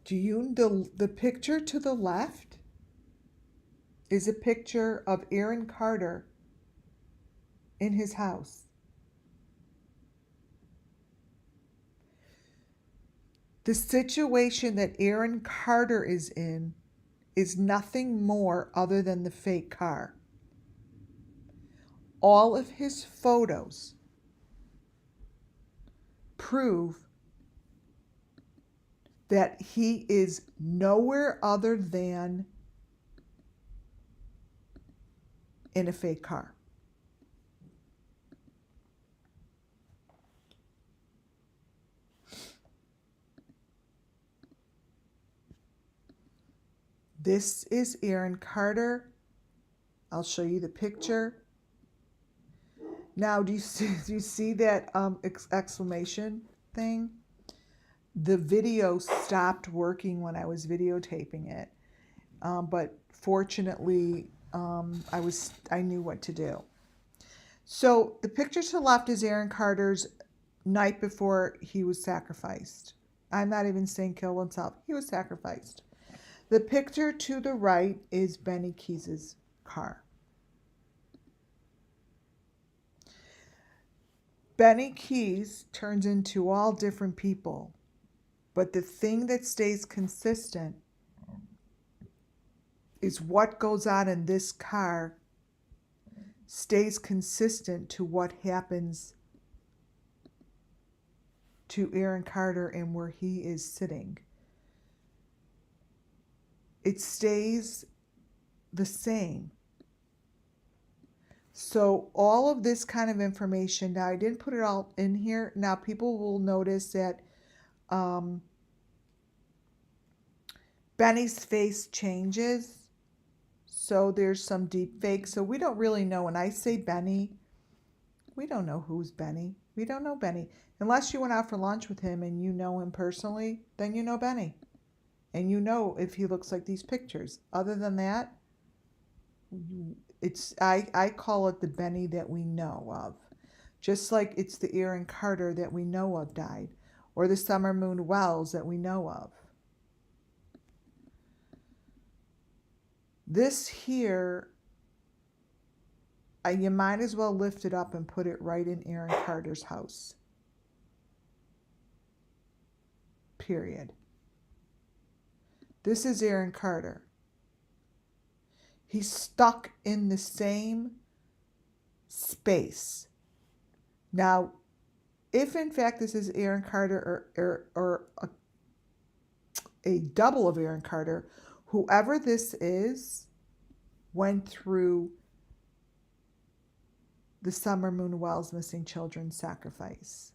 The picture to the left is a picture of Aaron Carter in his house. The situation that Aaron Carter is in is nothing more other than the fake car. All of his photos prove that he is nowhere other than in a fake car. This is Aaron Carter. I'll show you the picture. Now, do you see that exclamation thing? The video stopped working when I was videotaping it, but fortunately, I knew what to do. So the picture to the left is Aaron Carter's night before he was sacrificed. I'm not even saying kill himself. He was sacrificed. The picture to the right is Benny Keys's car. Benny Keys turns into all different people, but the thing that stays consistent is what goes on in this car stays consistent to what happens to Aaron Carter and where he is sitting. It stays the same. So all of this kind of information, now I didn't put it all in here. Now people will notice that Benny's face changes. So there's some deep fake. So we don't really know. When I say Benny, we don't know who's Benny. We don't know Benny. Unless you went out for lunch with him and you know him personally, then you know Benny. And you know if he looks like these pictures. Other than that, I call it the Benny that we know of. Just like it's the Aaron Carter that we know of died. Or the Summer Moon Wells that we know of. This here, you might as well lift it up and put it right in Aaron Carter's house. Period. This is Aaron Carter. He's stuck in the same space. Now, if in fact this is Aaron Carter or a double of Aaron Carter, whoever this is went through the Summer Moon Wells Missing Children sacrifice.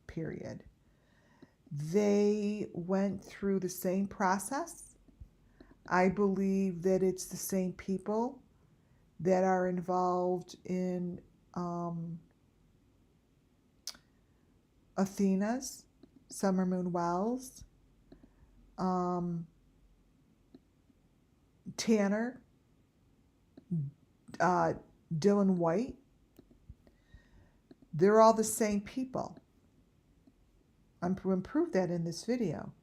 Period. They went through the same process. I believe that it's the same people that are involved in Athena's Summer Moon Wells, Tanner, Dylan White. They're all the same people. I'm going to prove that in this video.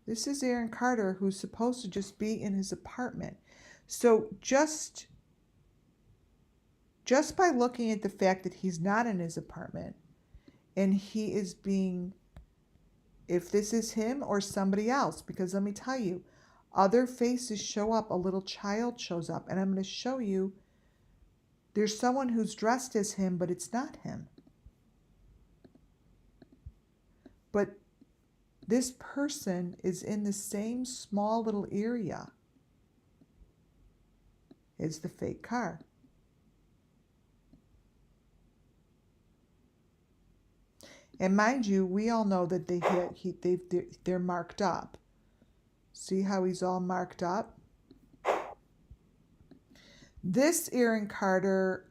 This is Aaron Carter, who's supposed to just be in his apartment. So just by looking at the fact that he's not in his apartment and he is being, if this is him or somebody else, because let me tell you, other faces show up, a little child shows up, and I'm going to show you there's someone who's dressed as him, but it's not him. But this person is in the same small little area as the fake car. And mind you, we all know that they're marked up. See how he's all marked up? This Aaron Carter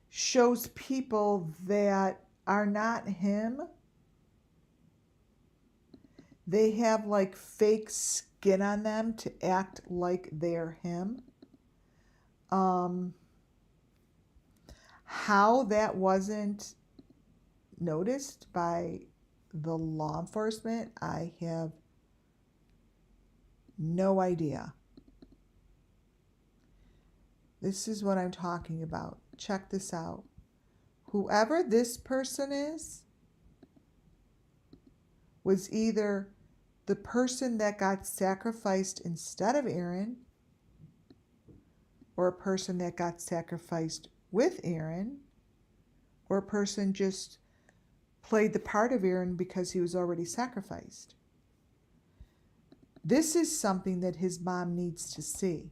shows people that are not him. They have like fake skin on them to act like they're him. How that wasn't noticed by the law enforcement, I have no idea. This is what I'm talking about. Check this out. Whoever this person is was either the person that got sacrificed instead of Aaron, or a person that got sacrificed with Aaron, or a person just played the part of Aaron because he was already sacrificed. This is something that his mom needs to see.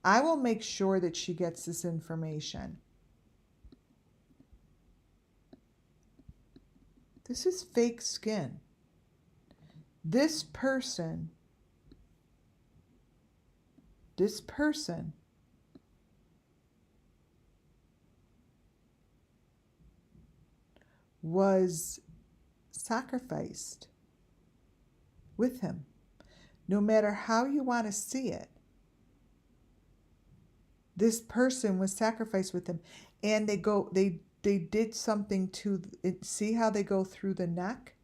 I will make sure that she gets this information. This is fake skin. This person was sacrificed with him. no matter how you want to see it. This person was sacrificed with him, and they did something to it. See how they go through the neck?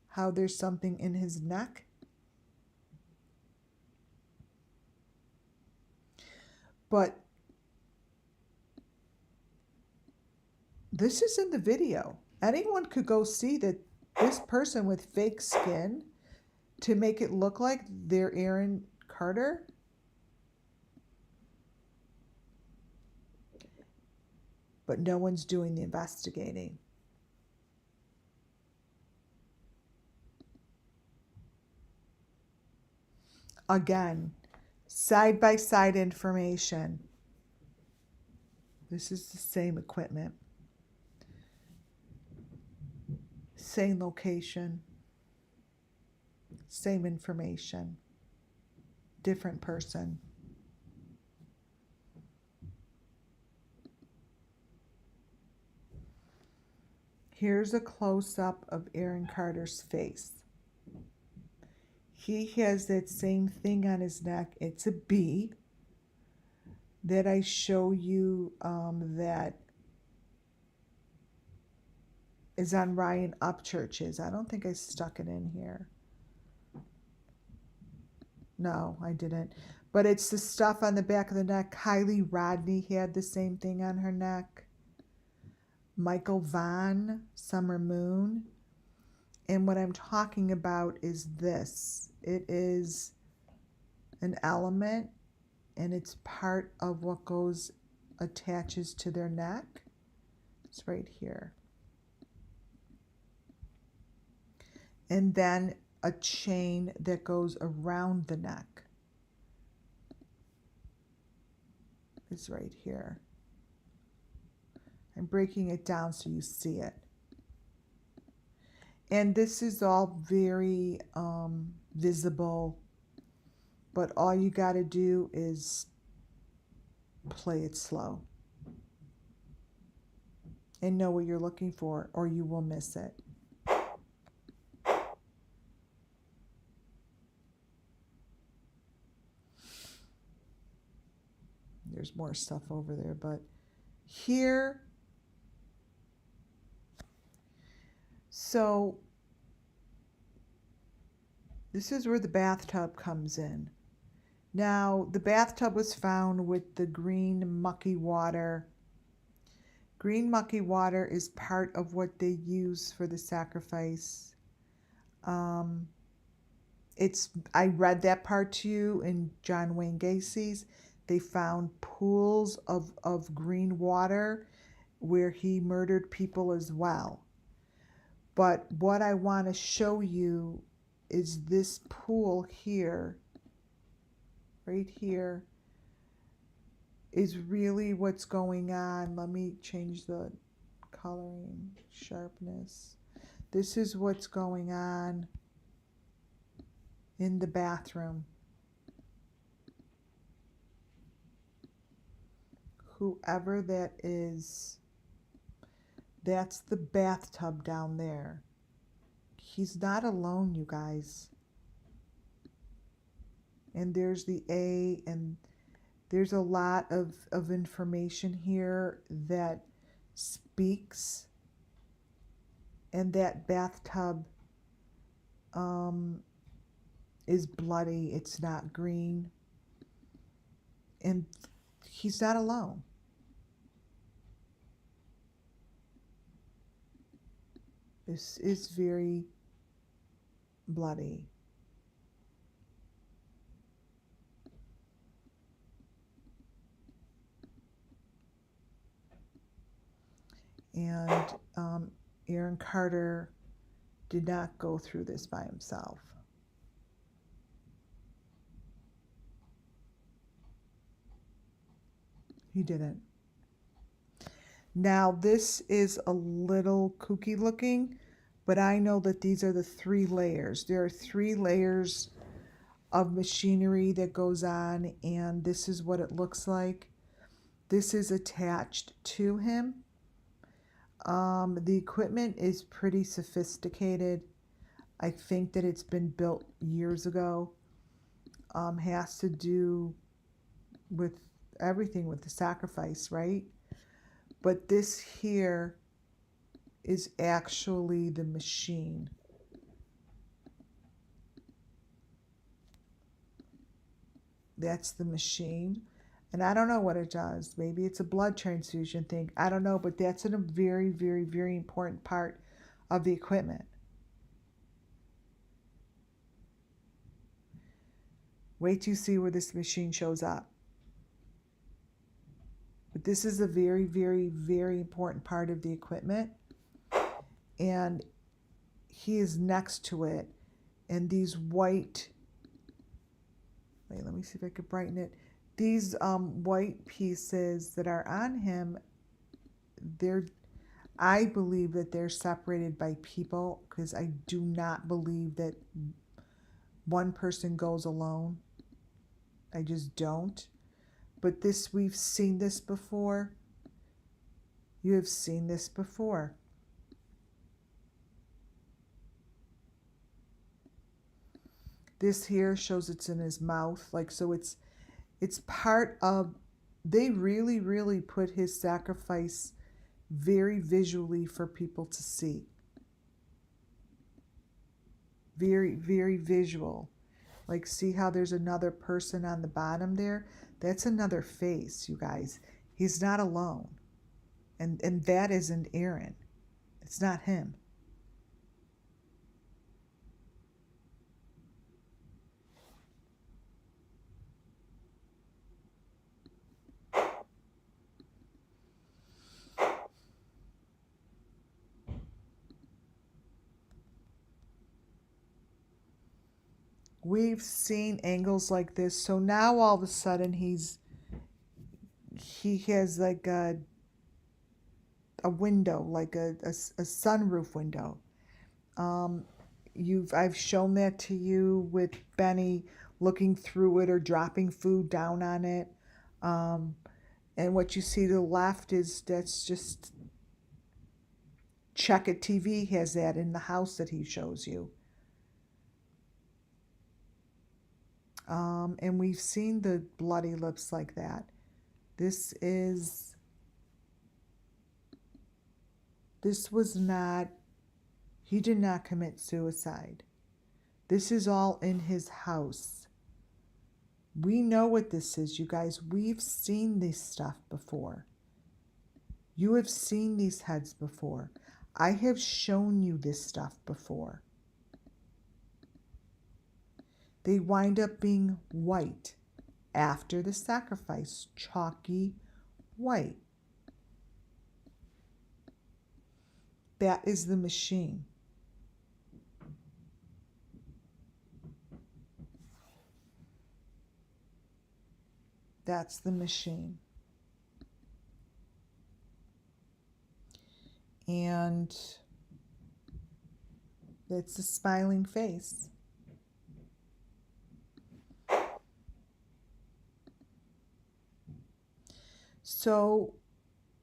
How there's something in his neck? But this is in the video. Anyone could go see that this person with fake skin to make it look like they're Aaron Carter. But no one's doing the investigating. Again, side-by-side information. This is the same equipment. Same location. Same information. Different person. Here's a close-up of Aaron Carter's face. He has that same thing on his neck. It's a B that I show you that is on Ryan Upchurch's. I don't think I stuck it in here. No, I didn't. But it's the stuff on the back of the neck. Kylie Rodney had the same thing on her neck. Michael Vaughn, Summer Moon. And what I'm talking about is this. It is an element, and it's part of what attaches to their neck. It's right here. And then a chain that goes around the neck. It's right here. I'm breaking it down so you see it. And this is all very visible, but all you got to do is play it slow and know what you're looking for, or you will miss it. There's more stuff over there, but here, so this is where the bathtub comes in. Now, the bathtub was found with the green mucky water. Green mucky water is part of what they use for the sacrifice. I read that part to you in John Wayne Gacy's. They found pools of green water where he murdered people as well. But what I want to show you is this pool here, right here, is really what's going on. Let me change the coloring, sharpness. This is what's going on in the bathroom. Whoever that is, that's the bathtub down there. He's not alone, you guys. And there's the A, and there's a lot of information here that speaks. And that bathtub is bloody. It's not green. And he's not alone. This is very bloody. And Aaron Carter did not go through this by himself. He didn't. Now, this is a little kooky looking, but I know that these are the 3 layers. There are 3 layers of machinery that goes on, and this is what it looks like. This is attached to him. The equipment is pretty sophisticated. I think that it's been built years ago. Has to do with everything with the sacrifice, right? But this here is actually the machine. That's the machine. And I don't know what it does. Maybe it's a blood transfusion thing. I don't know, but that's a very, very, very important part of the equipment. Wait till you see where this machine shows up. But this is a very, very, very important part of the equipment. And he is next to it. And these white, wait, let me see if I could brighten it. These white pieces that are on him, I believe that they're separated by people, because I do not believe that one person goes alone. I just don't. But this, we've seen this before. You have seen this before. This here shows it's in his mouth. Like, so it's part of, they really, really put his sacrifice very visually for people to see. Very, very visual. Like, see how there's another person on the bottom there? That's another face, you guys. He's not alone. And that isn't Aaron. It's not him. We've seen angles like this. So now all of a sudden he has like a window, like a sunroof window. I've shown that to you with Benny looking through it or dropping food down on it. And what you see to the left that's just Check It TV has that in the house that he shows you. And we've seen the bloody lips like that. This was not, he did not commit suicide. This is all in his house. We know what this is, you guys. We've seen this stuff before. You have seen these heads before. I have shown you this stuff before. They wind up being white after the sacrifice, chalky white. That is the machine. That's the machine. And it's a smiling face. So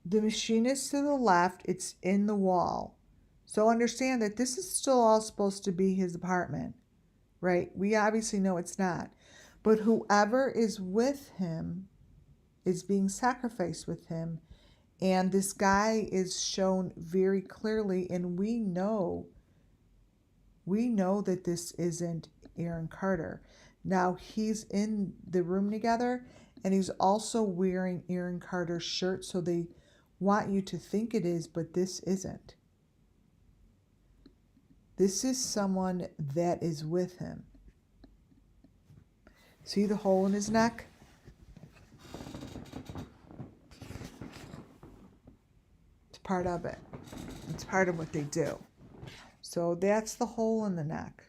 the machine is to the left, it's in the wall. So understand that this is still all supposed to be his apartment, right? We obviously know it's not. But whoever is with him is being sacrificed with him. And this guy is shown very clearly, and we know that this isn't Aaron Carter. Now, he's in the room together, and he's also wearing Aaron Carter's shirt, so they want you to think it is, but this isn't. This is someone that is with him. See the hole in his neck? It's part of it. It's part of what they do. So that's the hole in the neck.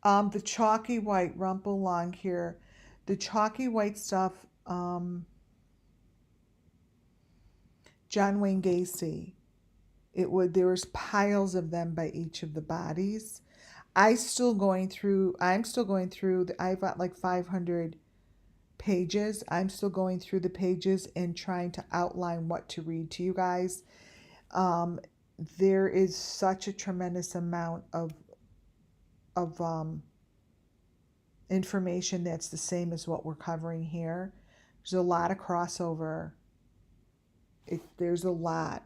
The chalky white, rumple long here. The chalky white stuff, John Wayne Gacy. There was piles of them by each of the bodies. I'm still going through, I've got like 500 pages. I'm still going through the pages and trying to outline what to read to you guys. There is such a tremendous amount of information that's the same as what we're covering here. There's a lot of crossover. There's a lot.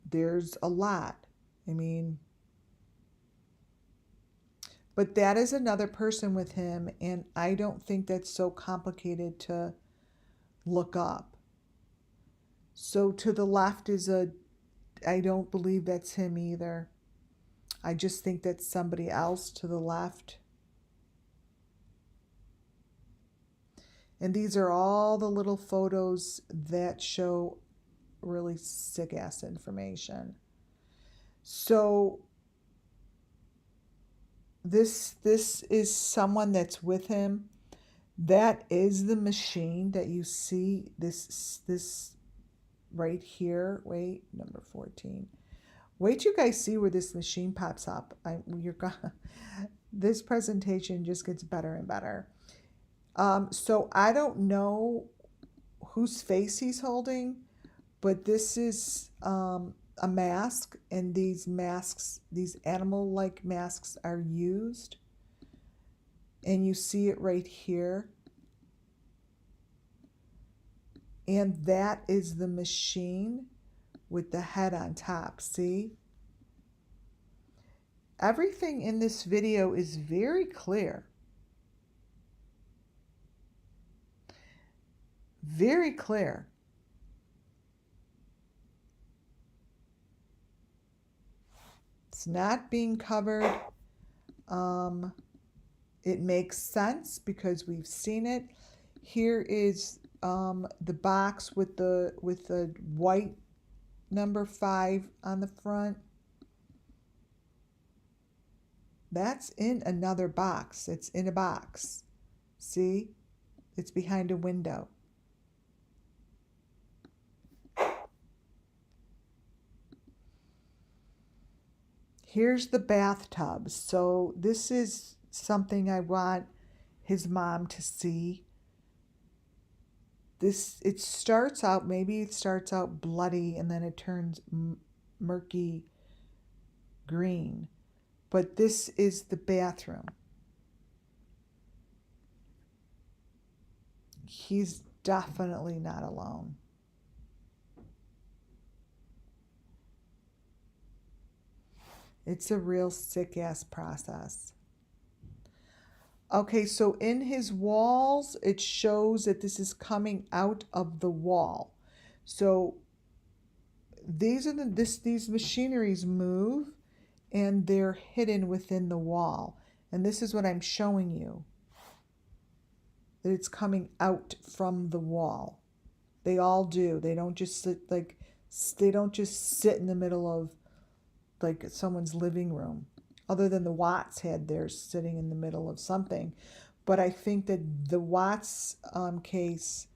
There's a lot. I mean, but that is another person with him, and I don't think that's so complicated to look up. So to the left is I don't believe that's him either. I just think that's somebody else to the left. And these are all the little photos that show really sick ass information. So this is someone that's with him. That is the machine that you see, this right here. Wait, number 14. Wait till you guys see where this machine pops up. This presentation just gets better and better. So I don't know whose face he's holding, but this is a mask, and these masks, these animal-like masks, are used. And you see it right here. And that is the machine with the head on top. See? Everything in this video is very clear. Very clear. It's not being covered. It makes sense because we've seen it. Here is the box with the white number 5 on the front. That's in another box. It's in a box. See? It's behind a window. Here's the bathtub. So this is something I want his mom to see. It starts out, maybe it starts out bloody and then it turns murky green. But this is the bathroom. He's definitely not alone. It's a real sick-ass process. Okay, so in his walls, it shows that this is coming out of the wall. So these machineries move, and they're hidden within the wall. And this is what I'm showing you. That it's coming out from the wall. They all do. They don't just sit in the middle of like someone's living room. Other than the Watts had theirs sitting in the middle of something. But I think that the Watts case,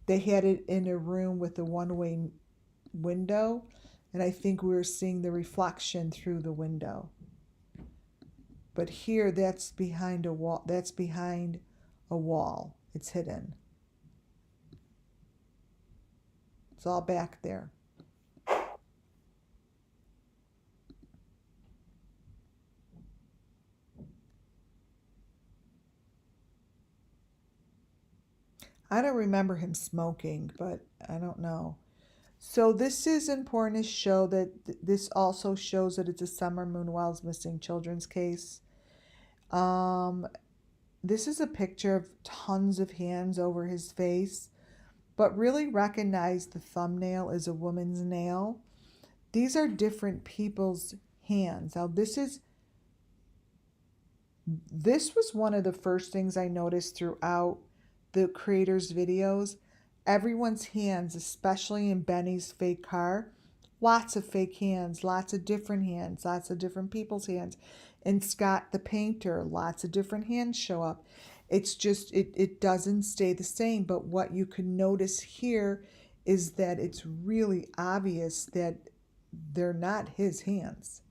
they had it in a room with a one-way window. And I think we were seeing the reflection through the window. But here, that's behind a wall. That's behind a wall. It's hidden. It's all back there. I don't remember him smoking, but I don't know. So this is important to show that this also shows that it's a Summer Moonwell's missing children's case. This is a picture of tons of hands over his face, but really recognize the thumbnail is a woman's nail. These are different people's hands. Now this was one of the first things I noticed throughout the creators' videos. Everyone's hands, especially in Benny's fake car, lots of fake hands, lots of different hands, lots of different people's hands. In Scott the Painter, lots of different hands show up. It's just, it doesn't stay the same. But what you can notice here is that it's really obvious that they're not his hands.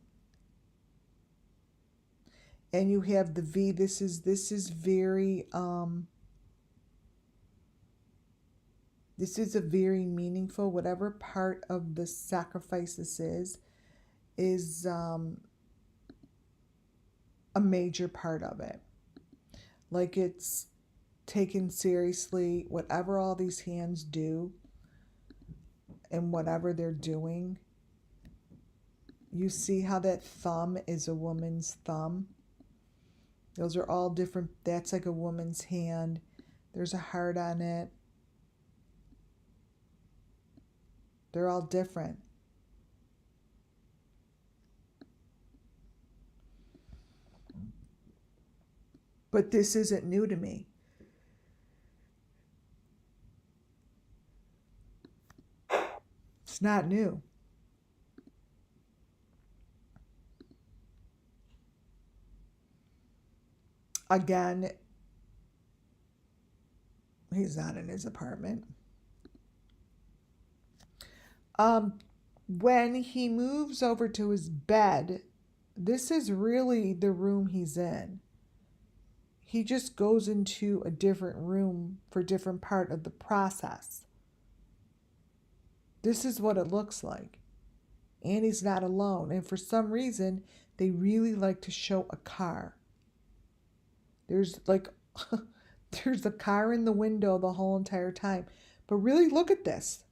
and you have the V. This is very this is a very meaningful, whatever part of the sacrifice this is a major part of it. Like, it's taken seriously, whatever all these hands do and whatever they're doing. You see how that thumb is a woman's thumb? Those are all different. That's like a woman's hand. There's a heart on it. They're all different. But this isn't new to me. It's not new. Again, he's not in his apartment. When he moves over to his bed, this is really the room he's in. He just goes into a different room for a different part of the process. This is what it looks like. And he's not alone. And for some reason, they really like to show a car. There's like, there's a car in the window the whole entire time. But really, look at this.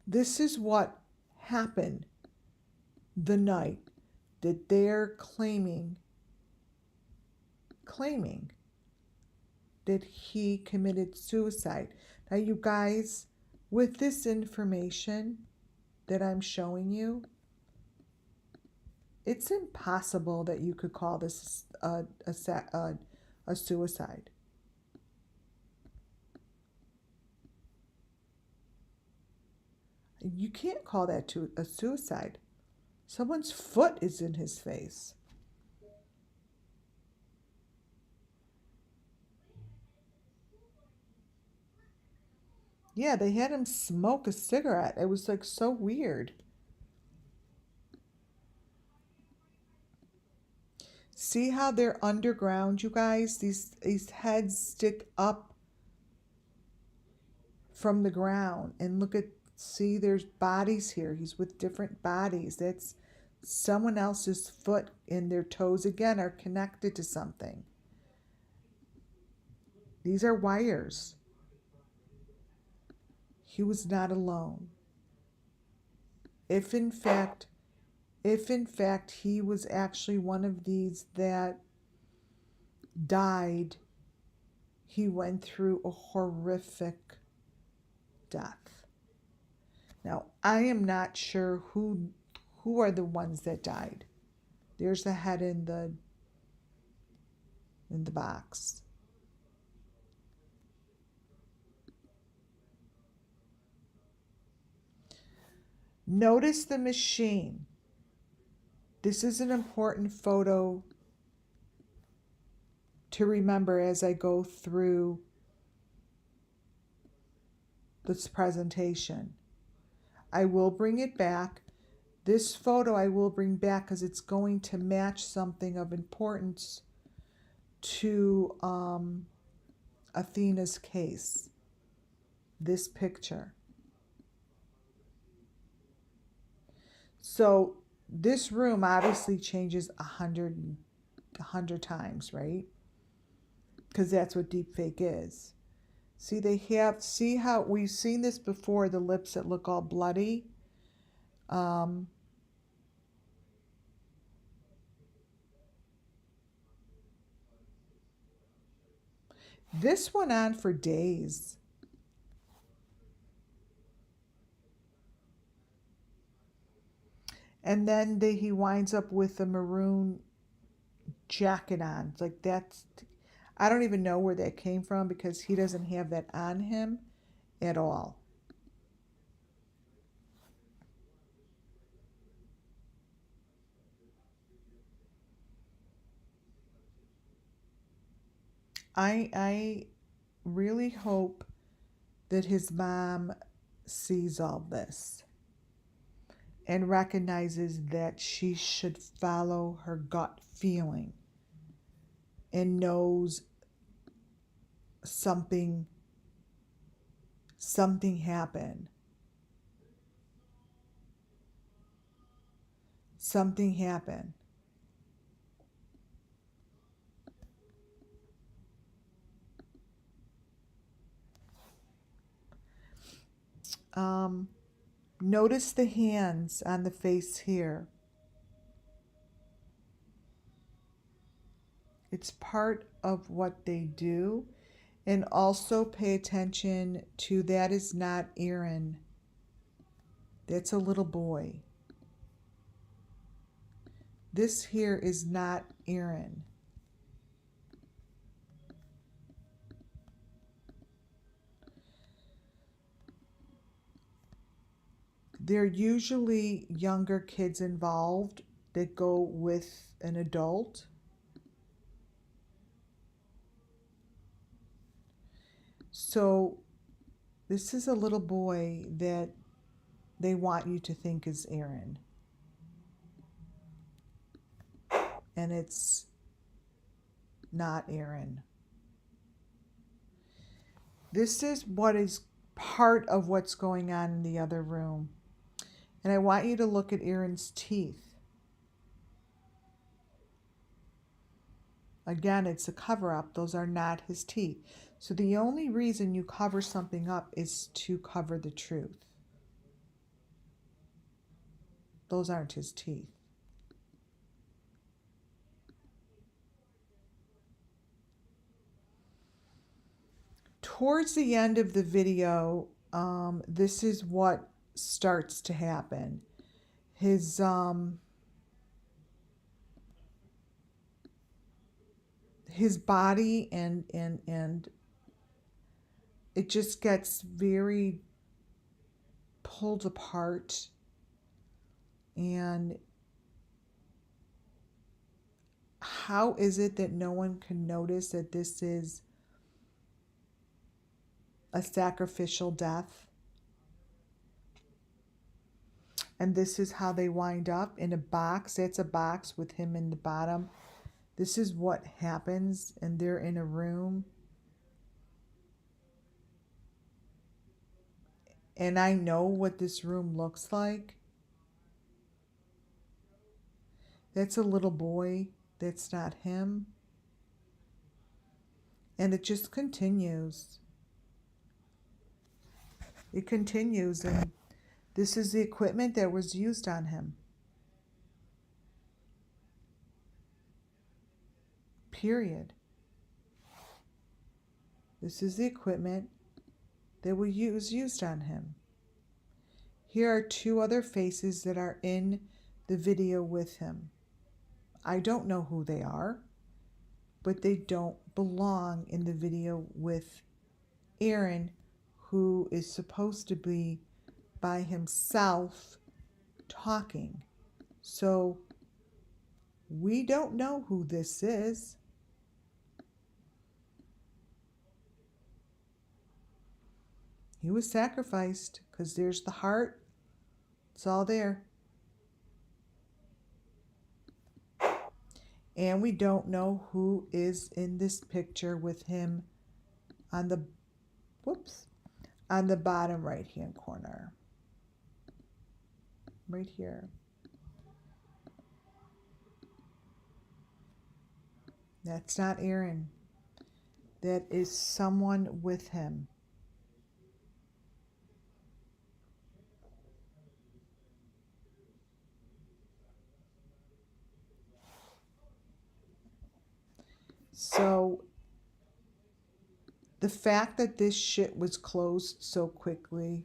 This is what happened the night that they're claiming that he committed suicide. Now, you guys, with this information that I'm showing you, it's impossible that you could call this a suicide. You can't call that a suicide. Someone's foot is in his face. Yeah, they had him smoke a cigarette. It was like so weird. See how they're underground, you guys? These heads stick up from the ground. And look at, see, there's bodies here. He's with different bodies. That's someone else's foot, and their toes again are connected to something. These are wires. He was not alone. If in fact he was actually one of these that died, he went through a horrific death. Now, I am not sure who are the ones that died. There's the head in the box. Notice the machine. This is an important photo to remember as I go through this presentation. I will bring it back. This photo I will bring back because it's going to match something of importance to Athena's case. This picture. So this room obviously changes 100 times, right? Because that's what deepfake is. See how we've seen this before, the lips that look all bloody. This went on for days. And then he winds up with a maroon jacket on. It's like, that's, I don't even know where that came from because he doesn't have that on him at all. I really hope that his mom sees all this and recognizes that she should follow her gut feeling and knows something happened. Something happened. Notice the hands on the face here. It's part of what they do. And also pay attention to that is not Aaron. That's a little boy. This here is not Aaron. There are usually younger kids involved that go with an adult. So this is a little boy that they want you to think is Aaron. And it's not Aaron. This is what is part of what's going on in the other room. And I want you to look at Aaron's teeth. Again, it's a cover-up. Those are not his teeth. So the only reason you cover something up is to cover the truth. Those aren't his teeth. Towards the end of the video, this is what starts to happen. His body and it just gets very pulled apart, and how is it that no one can notice that this is a sacrificial death? And this is how they wind up in a box. That's a box with him in the bottom. This is what happens, and they're in a room. And I know what this room looks like. That's a little boy. That's not him. And it just continues. It continues, and this is the equipment that was used on him. Period. This is the equipment that was used on him. Here are two other faces that are in the video with him. I don't know who they are, but they don't belong in the video with Aaron, who is supposed to be by himself talking. So we don't know who this is. He was sacrificed, because there's the heart. It's all there. And we don't know who is in this picture with him on the, on the bottom right hand corner. Right here. That's not Aaron. That is someone with him. So the fact that this shit was closed so quickly,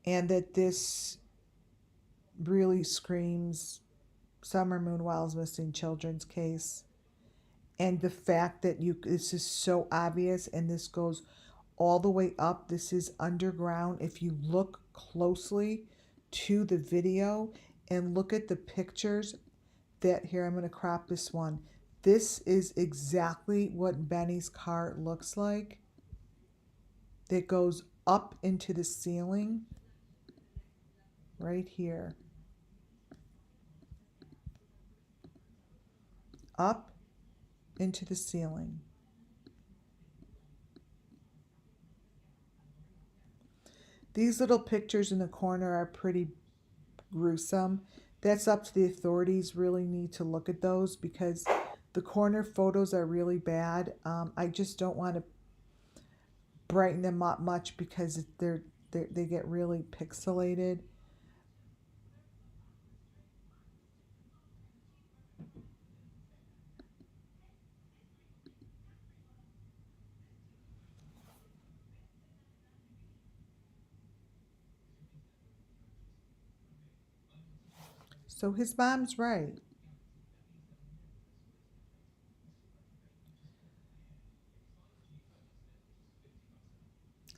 and that this really screams Summer Moonwell's missing children's case, and the fact that this is so obvious, and this goes all the way up. This is underground. If you look closely to the video and look at the pictures that here, I'm going to crop this one. This is exactly what Benny's car looks like. That goes up into the ceiling right here. Up into the ceiling. These little pictures in the corner are pretty gruesome. That's up to the authorities. Really need to look at those because the corner photos are really bad. I just don't want to brighten them up much because they get really pixelated. So his mom's right.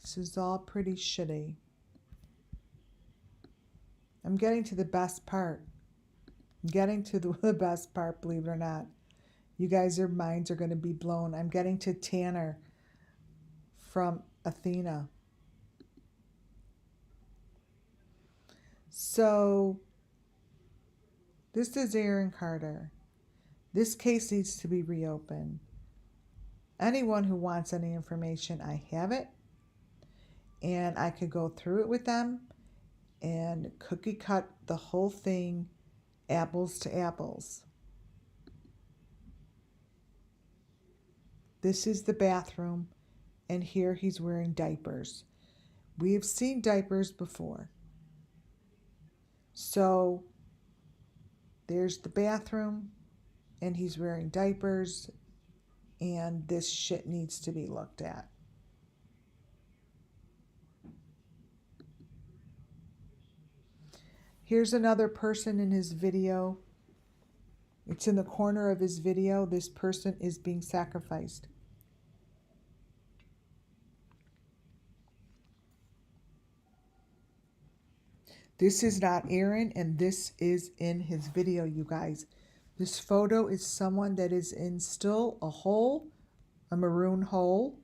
This is all pretty shitty. I'm getting to the best part. I'm getting to the best part, believe it or not. You guys, your minds are going to be blown. I'm getting to Tanner from Athena. So, this is Aaron Carter. This case needs to be reopened. Anyone who wants any information, I have it. And I could go through it with them and cookie cut the whole thing apples to apples. This is the bathroom, and here he's wearing diapers. We have seen diapers before. So there's the bathroom, and he's wearing diapers, and this shit needs to be looked at. Here's another person in his video. It's in the corner of his video. This person is being sacrificed. This is not Aaron, and this is in his video, you guys. This photo is someone that is in still a hole, a maroon hole.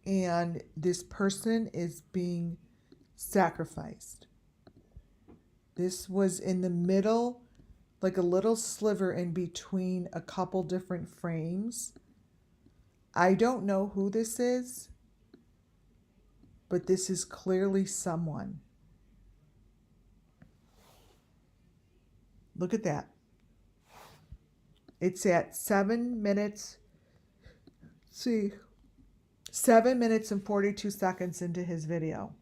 And this person is being sacrificed. This was in the middle, like a little sliver in between a couple different frames. I don't know who this is, but this is clearly someone. Look at that. It's at 7 minutes. See, 7 minutes and 42 seconds into his video.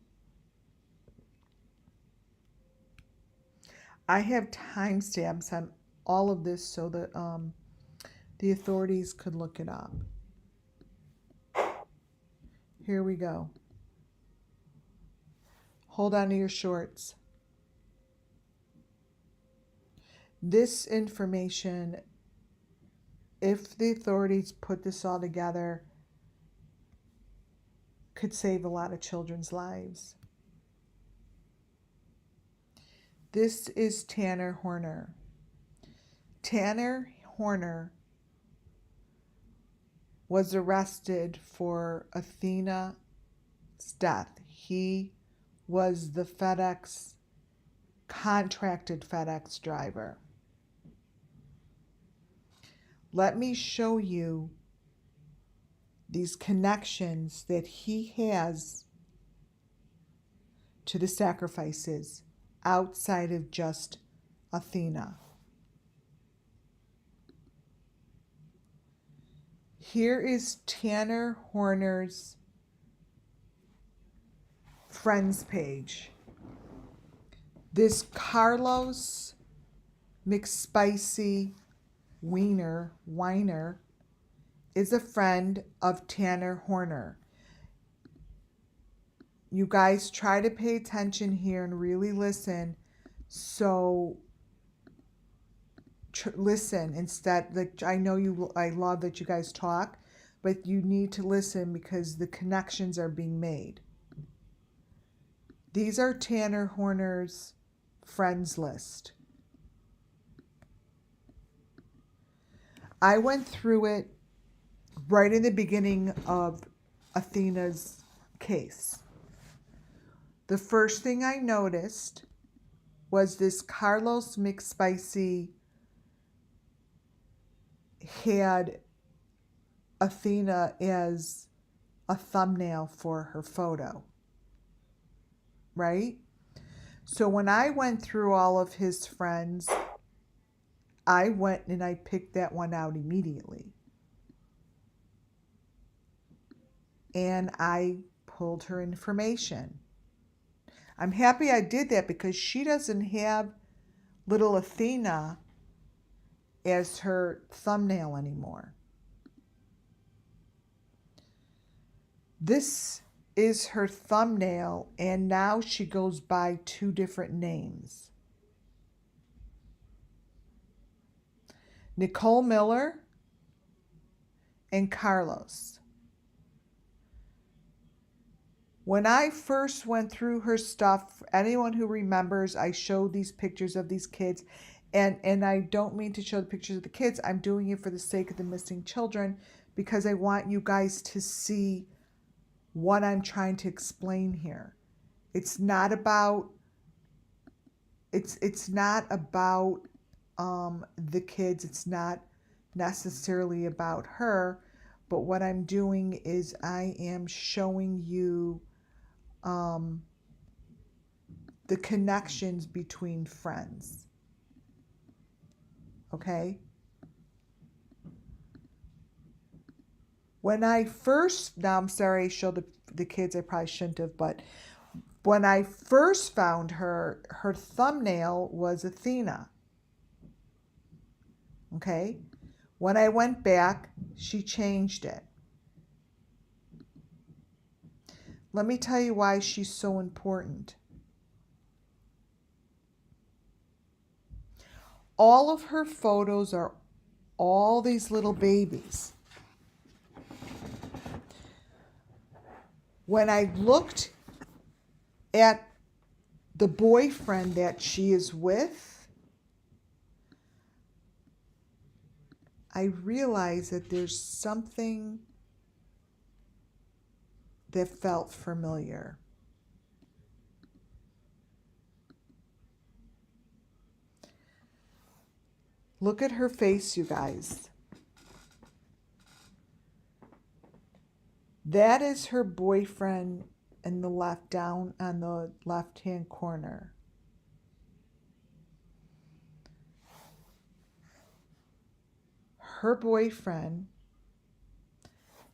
I have timestamps on all of this so that the authorities could look it up. Here we go. Hold on to your shorts. This information, if the authorities put this all together, could save a lot of children's lives. This is Tanner Horner. Tanner Horner was arrested for Athena's death. He was the contracted FedEx driver. Let me show you these connections that he has to the sacrifices outside of just Athena. Here is Tanner Horner's friends page. This Carlos McSpicy Weiner is a friend of Tanner Horner. You guys try to pay attention here and really listen. So listen instead. Like, I know I love that you guys talk, but you need to listen because the connections are being made. These are Tanner Horner's friends list. I went through it right in the beginning of Athena's case. The first thing I noticed was this Carlos McSpicy had Athena as a thumbnail for her photo, right? So when I went through all of his friends, I went and I picked that one out immediately. And I pulled her information. I'm happy I did that because she doesn't have little Athena as her thumbnail anymore. This is her thumbnail, and now she goes by 2 different names. Nicole Miller and Carlos. When I first went through her stuff, anyone who remembers, I showed these pictures of these kids, and I don't mean to show the pictures of the kids. I'm doing it for the sake of the missing children because I want you guys to see what I'm trying to explain here. It's not about the kids. It's not necessarily about her, but what I'm doing is I am showing you the connections between friends. Okay? When I first, now I'm sorry I showed the kids, I probably shouldn't have, but when I first found her, her thumbnail was Athena. Okay? When I went back, she changed it. Let me tell you why she's so important. All of her photos are all these little babies. When I looked at the boyfriend that she is with, I realized that there's something that felt familiar. Look at her face, you guys. That is her boyfriend in the left, down on the left-hand corner. Her boyfriend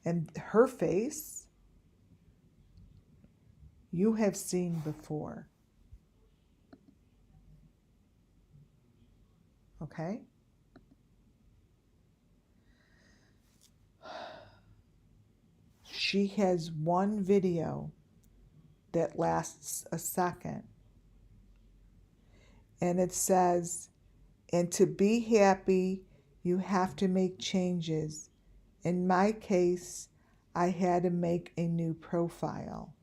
and her face, you have seen before. Okay? She has one video that lasts a second. And it says, and to be happy, you have to make changes. In my case, I had to make a new profile.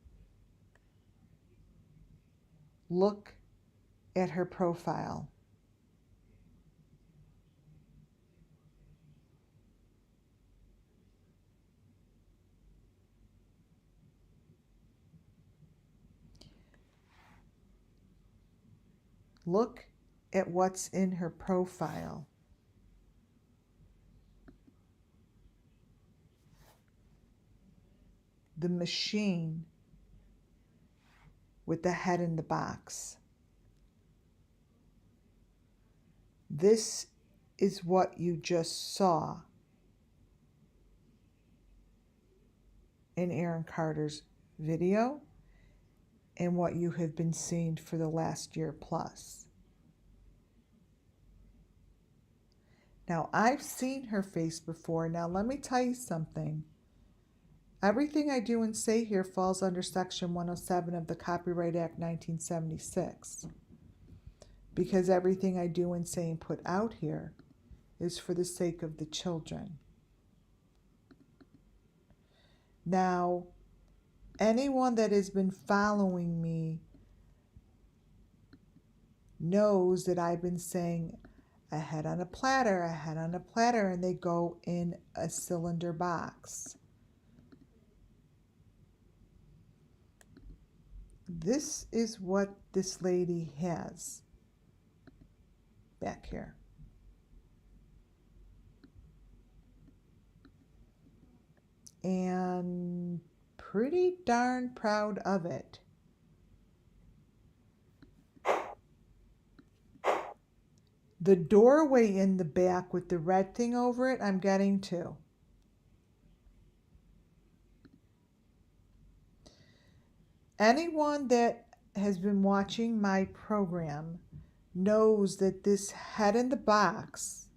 Look at her profile. Look at what's in her profile. The machine with the head in the box. This is what you just saw in Aaron Carter's video and what you have been seeing for the last year plus. Now, I've seen her face before. Now, let me tell you something. Everything I do and say here falls under Section 107 of the Copyright Act 1976. Because everything I do and say and put out here is for the sake of the children. Now, anyone that has been following me knows that I've been saying a head on a platter, a head on a platter, and they go in a cylinder box. This is what this lady has back here. And pretty darn proud of it. The doorway in the back with the red thing over it, I'm getting to. Anyone that has been watching my program knows that this head in the box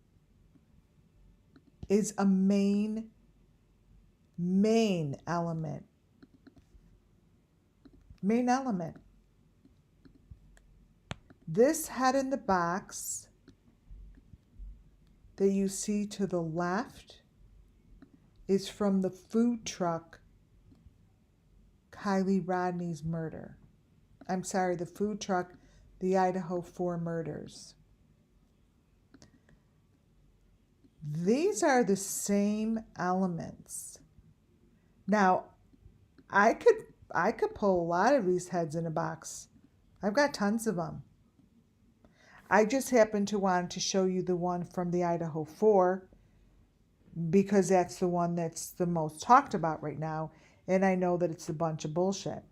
is a main element. Main element. This head in the box that you see to the left is from the food truck Kylie Rodney's murder. I'm sorry, the food truck, the Idaho 4 murders. These are the same elements. Now, I could pull a lot of these heads in a box. I've got tons of them. I just happen to want to show you the one from the Idaho 4 because that's the one that's the most talked about right now, and I know that it's a bunch of bullshit.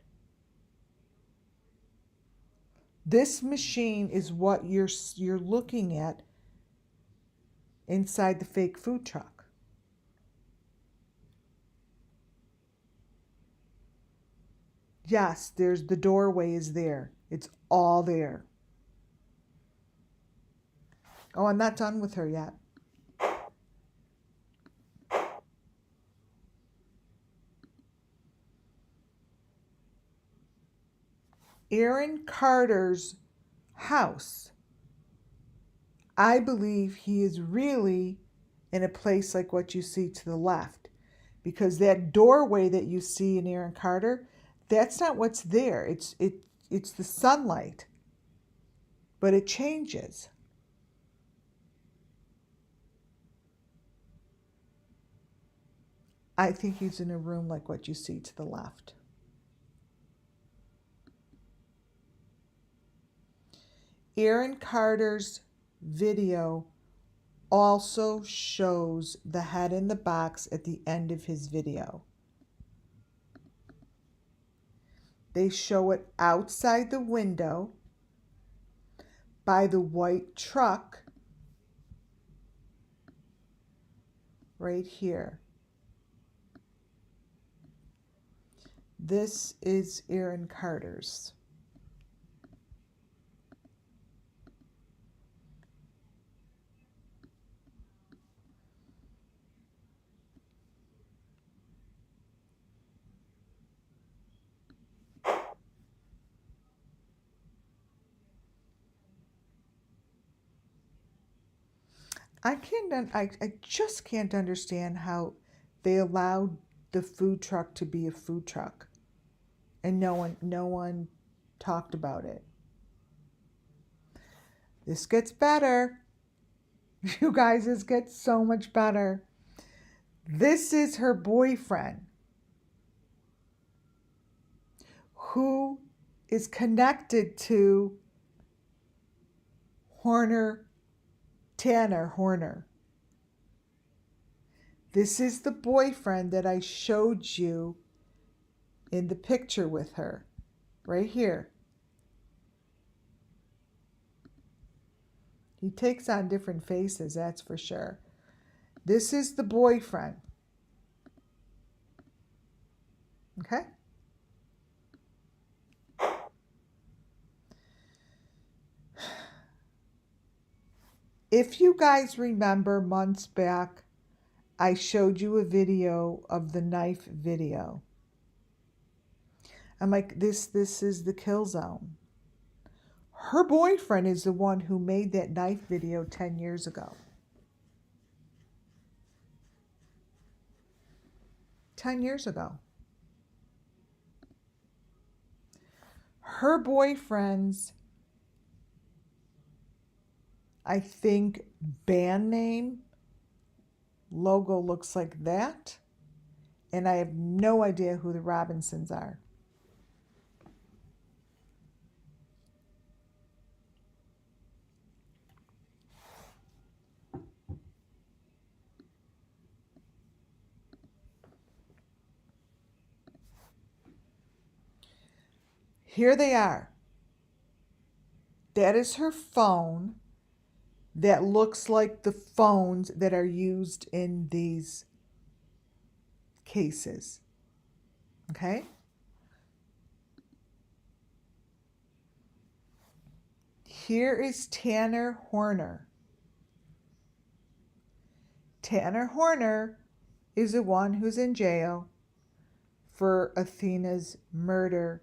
This machine is what you're looking at inside the fake food truck. Yes, there's the doorway is there. It's all there. Oh, I'm not done with her yet. Aaron Carter's house. I believe he is really in a place like what you see to the left, because that doorway that you see in Aaron Carter, that's not what's there. It's the sunlight, but it changes. I think he's in a room like what you see to the left. Aaron Carter's video also shows the head in the box at the end of his video. They show it outside the window by the white truck right here. This is Aaron Carter's. I just can't understand how they allowed the food truck to be a food truck and no one talked about it. This gets better. You guys, this gets so much better. This is her boyfriend who is connected to Tanner Horner. This is the boyfriend that I showed you in the picture with her, right here. He takes on different faces, that's for sure. This is the boyfriend. Okay? If you guys remember months back, I showed you a video of the knife video. I'm like, this is the kill zone. Her boyfriend is the one who made that knife video 10 years ago. 10 years ago. Her boyfriend's I think band name logo looks like that. And I have no idea who the Robinsons are. Here they are. That is her phone that looks like the phones that are used in these cases. Okay? Here is Tanner Horner. Tanner Horner is the one who's in jail for Athena's murder.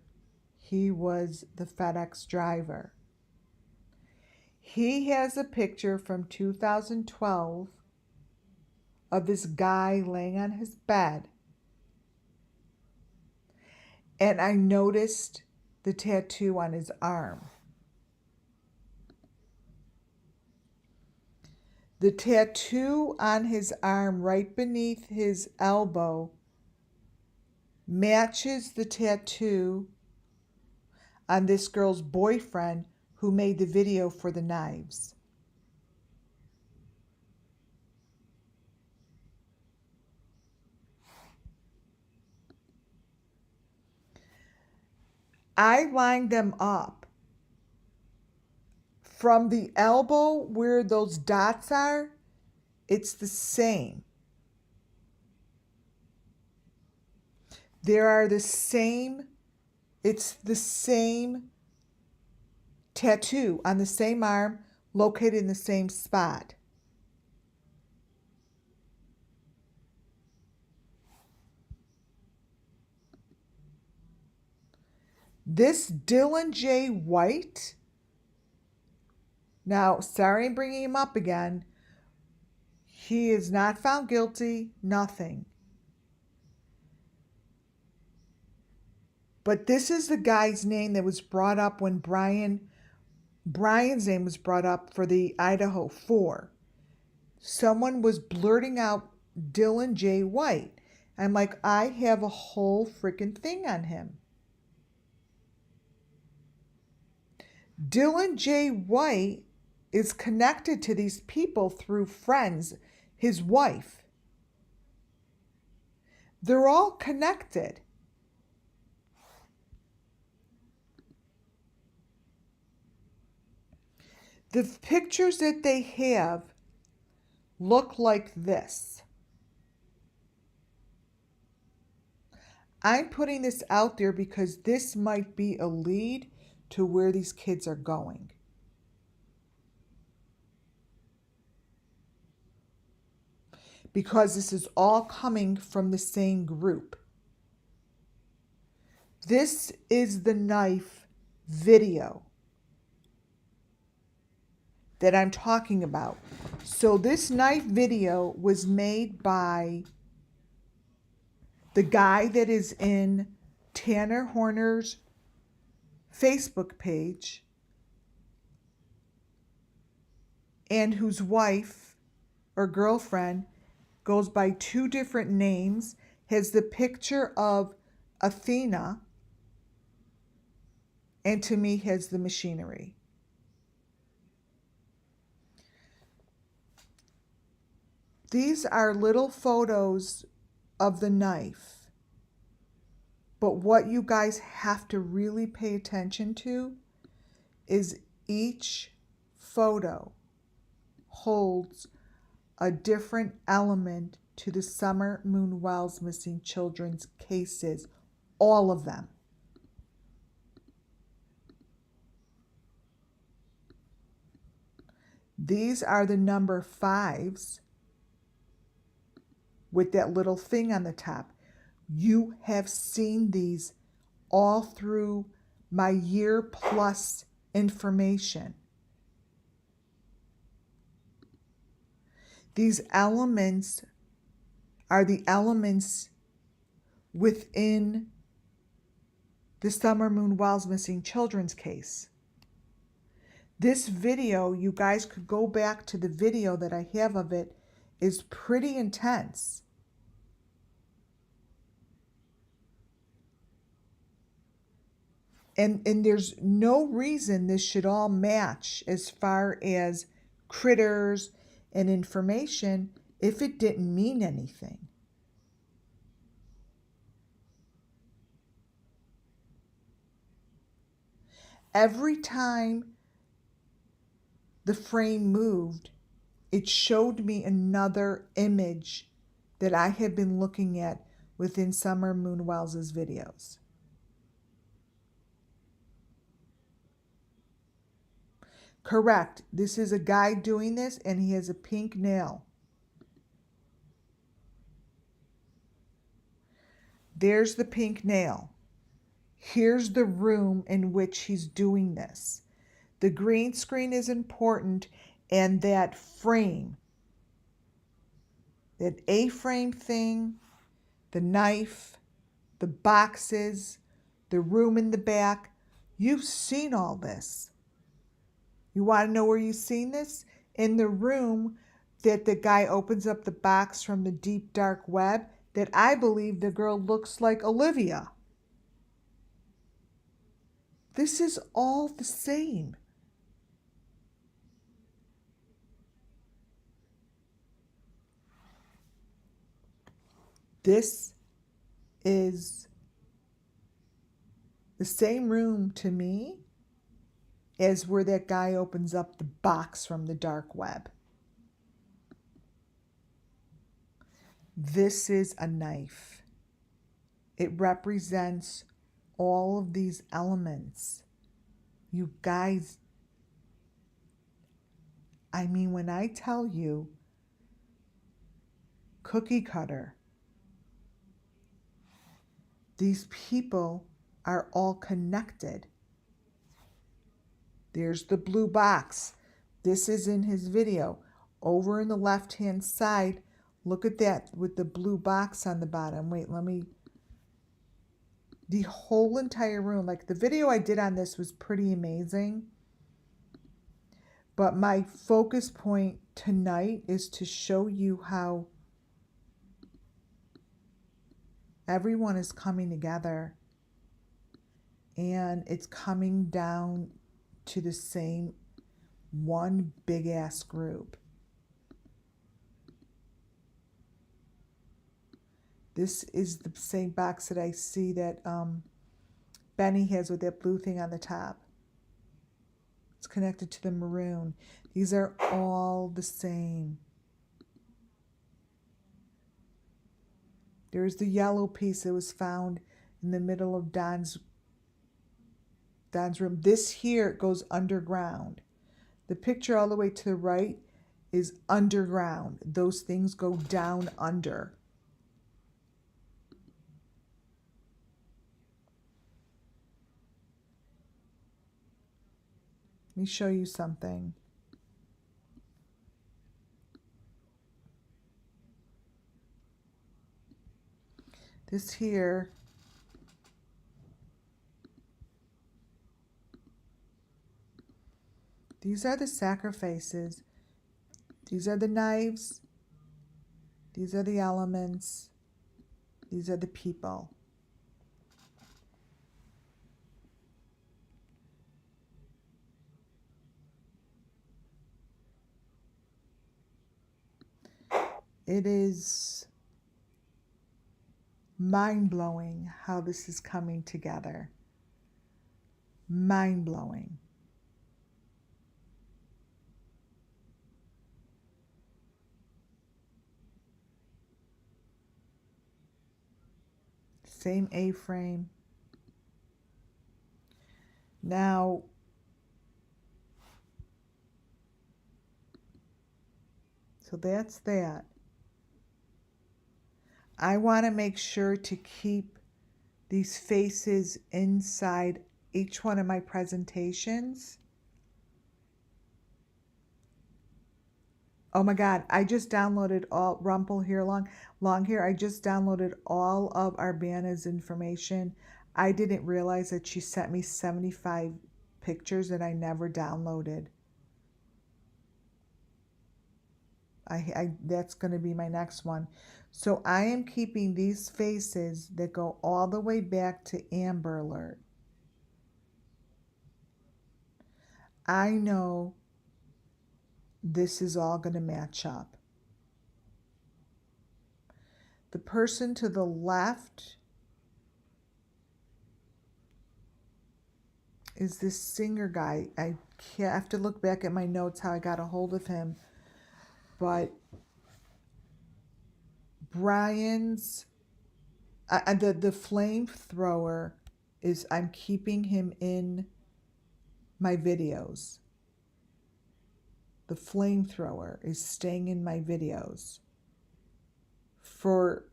He was the FedEx driver. He has a picture from 2012 of this guy laying on his bed. And I noticed the tattoo on his arm. The tattoo on his arm right beneath his elbow matches the tattoo on this girl's boyfriend who made the video for the knives. I lined them up from the elbow where those dots are. It's the same. There are the same, it's the same tattoo on the same arm located in the same spot. This Dylan J. White, now, sorry I'm bringing him up again. He is not found guilty, nothing. But this is the guy's name that was brought up when Brian's name was brought up for the Idaho 4. Someone was blurting out Dylan J. White. I'm like, I have a whole freaking thing on him. Dylan J. White is connected to these people through friends, his wife. They're all connected. The pictures that they have look like this. I'm putting this out there because this might be a lead to where these kids are going. Because this is all coming from the same group. This is the knife video that I'm talking about. So this knife video was made by the guy that is in Tanner Horner's Facebook page and whose wife or girlfriend goes by two different names, has the picture of Athena, and to me has the machinery. These are little photos of the knife. But what you guys have to really pay attention to is each photo holds a different element to the Summer Moon Wells missing children's cases. All of them. These are the number 5s with that little thing on the top. You have seen these all through my year plus information. These elements are the elements within the Summer Moon Wells missing children's case. This video, you guys could go back to the video that I have of it, is pretty intense. And there's no reason this should all match as far as critters and information if it didn't mean anything. Every time the frame moved, it showed me another image that I had been looking at within Summer Moon Wells' videos. Correct. This is a guy doing this, and he has a pink nail. There's the pink nail. Here's the room in which he's doing this. The green screen is important, and that frame, that A-frame thing, the knife, the boxes, the room in the back, you've seen all this. You want to know where you've seen this? In the room that the guy opens up the box from the deep dark web, that I believe the girl looks like Olivia. This is all the same. This is the same room to me as where that guy opens up the box from the dark web. This is a knife. It represents all of these elements. You guys, I mean, when I tell you cookie cutter, these people are all connected. There's the blue box. This is in his video. Over in the left-hand side, look at that with the blue box on the bottom. Wait, the whole entire room, like the video I did on this was pretty amazing. But my focus point tonight is to show you how everyone is coming together, and it's coming down to the same one big ass group. This is the same box that I see that Benny has with that blue thing on the top. It's connected to the maroon. These are all the same. There's the yellow piece that was found in the middle of Don's room. This here goes underground. The picture all the way to the right is underground. Those things go down under. Let me show you something. This here these are the sacrifices. These are the knives. These are the elements. These are the people. It is mind-blowing how this is coming together. Mind-blowing. Same A-frame. Now, so that's that. I want to make sure to keep these faces inside each one of my presentations. Oh my God, I just downloaded all Rumple Hair Long Hair. I just downloaded all of Arbana's information. I didn't realize that she sent me 75 pictures that I never downloaded. That's going to be my next one. So I am keeping these faces that go all the way back to Amber Alert. I know this is all going to match up. The person to the left is this singer guy. I have to look back at my notes how I got a hold of him. But Brian's, the flamethrower is, I'm keeping him in my videos. The flamethrower is staying in my videos for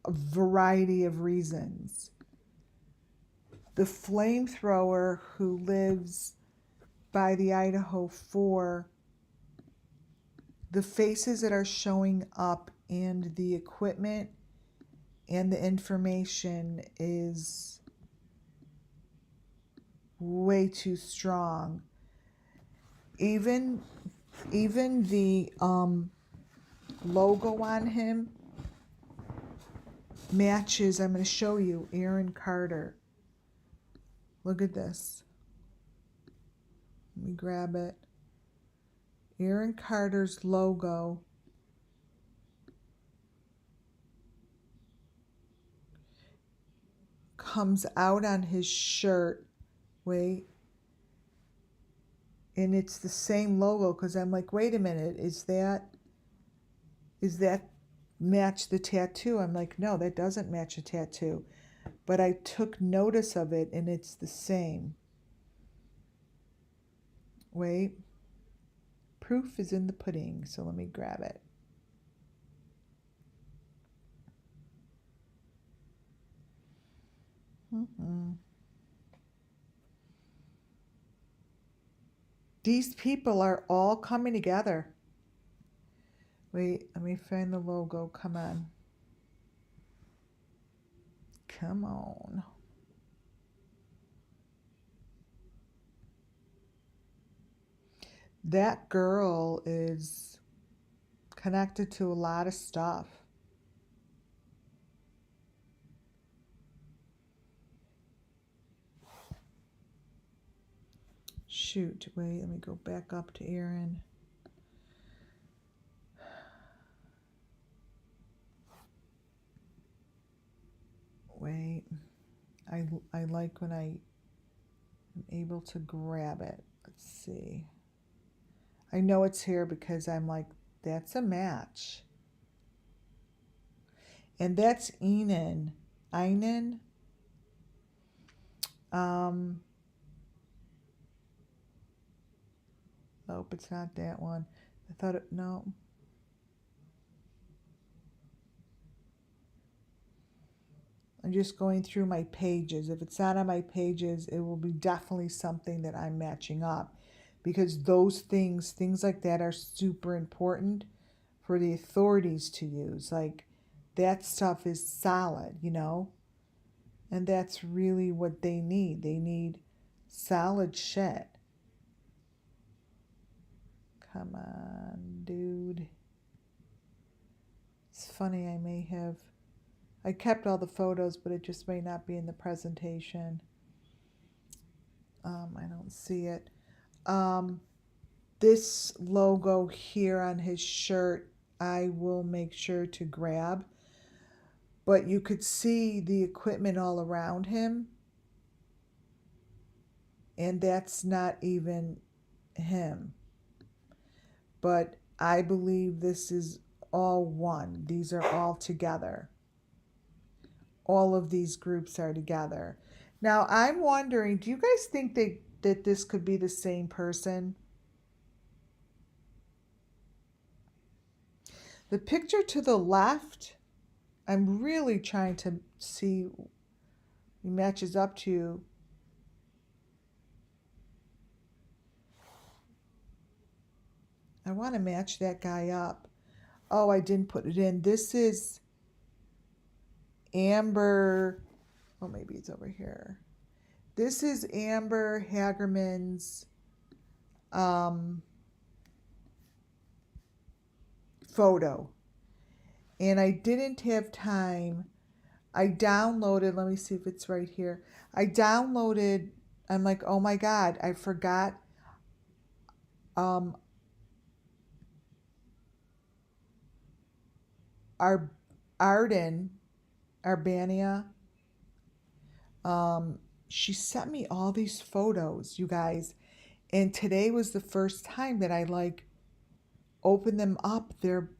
a variety of reasons. The flamethrower who lives by the Idaho 4, the faces that are showing up and the equipment and the information is way too strong. Even the logo on him matches. I'm going to show you Aaron Carter. Look at this. Let me grab it. Aaron Carter's logo comes out on his shirt. Wait. And it's the same logo, because I'm like, wait a minute, is that match the tattoo? I'm like, no, that doesn't match a tattoo. But I took notice of it and it's the same. Wait. Proof is in the pudding, so let me grab it. These people are all coming together. Wait, let me find the logo. Come on. Come on. That girl is connected to a lot of stuff. Shoot, wait, let me go back up to Aaron. Wait, I like when I am able to grab it. Let's see. I know it's here because I'm like, that's a match. And that's Enan. Nope, it's not that one. I thought it, no. I'm just going through my pages. If it's not on my pages, it will be definitely something that I'm matching up, because those things like that are super important for the authorities to use. Like, that stuff is solid, you know? And that's really what they need. They need solid shit. Come on, dude. It's funny, I kept all the photos, but it just may not be in the presentation. I don't see it. This logo here on his shirt, I will make sure to grab. But you could see the equipment all around him. And that's not even him. But I believe this is all one. These are all together. All of these groups are together. Now, I'm wondering, do you guys think that this could be the same person? The picture to the left, I'm really trying to see he matches up to. I want to match that guy up. Oh, I didn't put it in. This is Amber. Oh, maybe it's over here. This is Amber Hagerman's photo. And I didn't have time. I downloaded, let me see if it's right here. I downloaded, I'm like, oh my God, I forgot. Our Arbania, she sent me all these photos, you guys. And today was the first time that I like opened them up. They're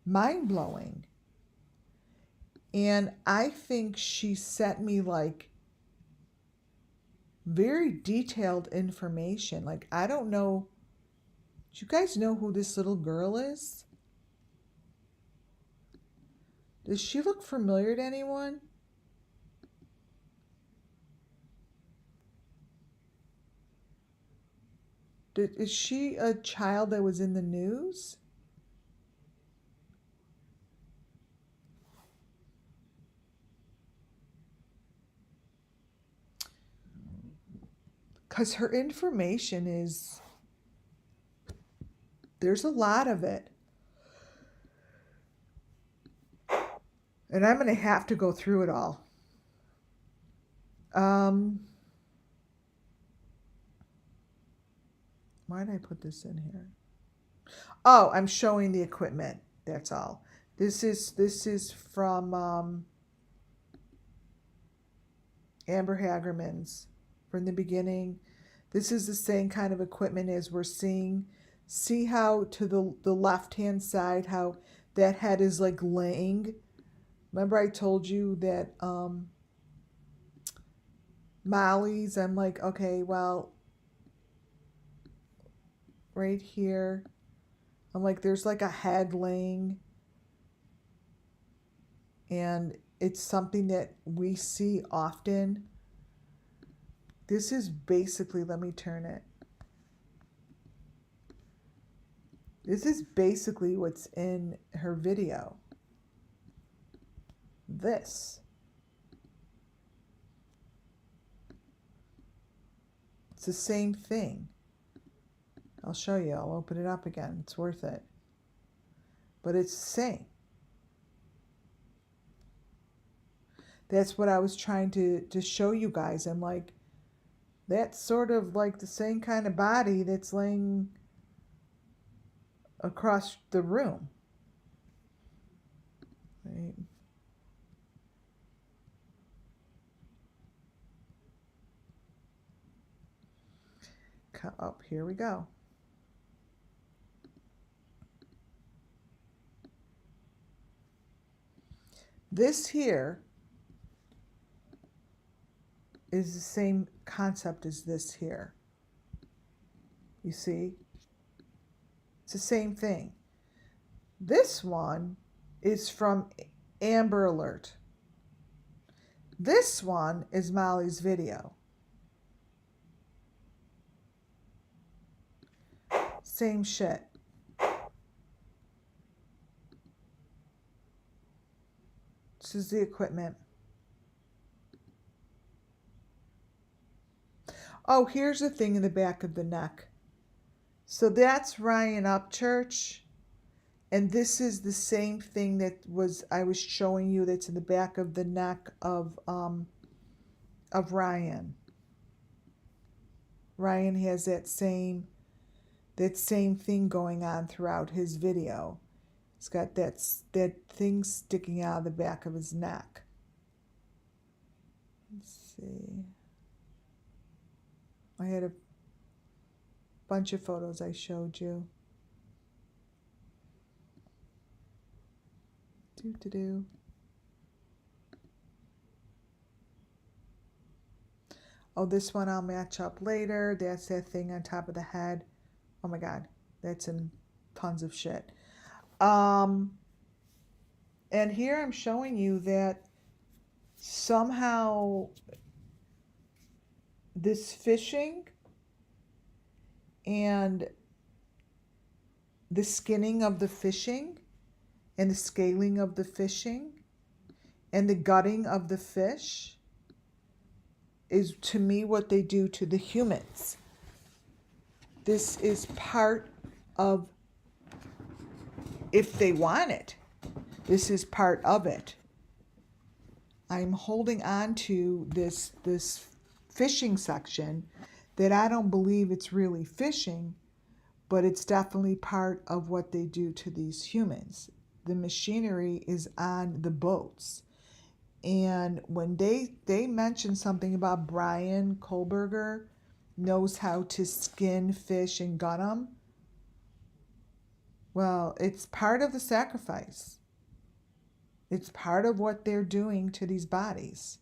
mind blowing. And I think she sent me like very detailed information. Like, I don't know. Do you guys know who this little girl is? Does she look familiar to anyone? Is she a child that was in the news? Because her information is, there's a lot of it. And I'm going to have to go through it all. Why did I put this in here? Oh, I'm showing the equipment. That's all. This is from Amber Hagerman's from the beginning. This is the same kind of equipment as we're seeing. See how to the left-hand side, how that head is like laying. Remember I told you that Molly's, I'm like, okay, well, right here, I'm like, there's like a head laying. And it's something that we see often. This is basically, let me turn it. This is basically what's in her video. This. It's the same thing. I'll show you. I'll open it up again. It's worth it. But it's the same. That's what I was trying to show you guys. I'm like, that's sort of like the same kind of body that's laying across the room. Right. Oh, here we go. This here is the same concept as this here. You see? It's the same thing. This one is from Amber Alert. This one is Molly's video. Same shit. This is the equipment. Oh, here's the thing in the back of the neck. So that's Ryan Upchurch. And this is the same thing that I was showing you that's in the back of the neck of Ryan. Ryan has that same thing going on throughout his video. He's got that thing sticking out of the back of his neck. Let's see. I had a bunch of photos I showed you. Do. Oh, this one I'll match up later. That's that thing on top of the head. Oh my God, that's in tons of shit. And here I'm showing you that somehow this fishing and the skinning of the fishing and the scaling of the fishing and the gutting of the fish is to me what they do to the humans. This is part of, if they want it, this is part of it. I'm holding on to this fishing section that I don't believe it's really fishing, but it's definitely part of what they do to these humans. The machinery is on the boats. And when they mention something about Brian Kohlberger knows how to skin fish and gut them, well, it's part of the sacrifice. It's part of what they're doing to these bodies.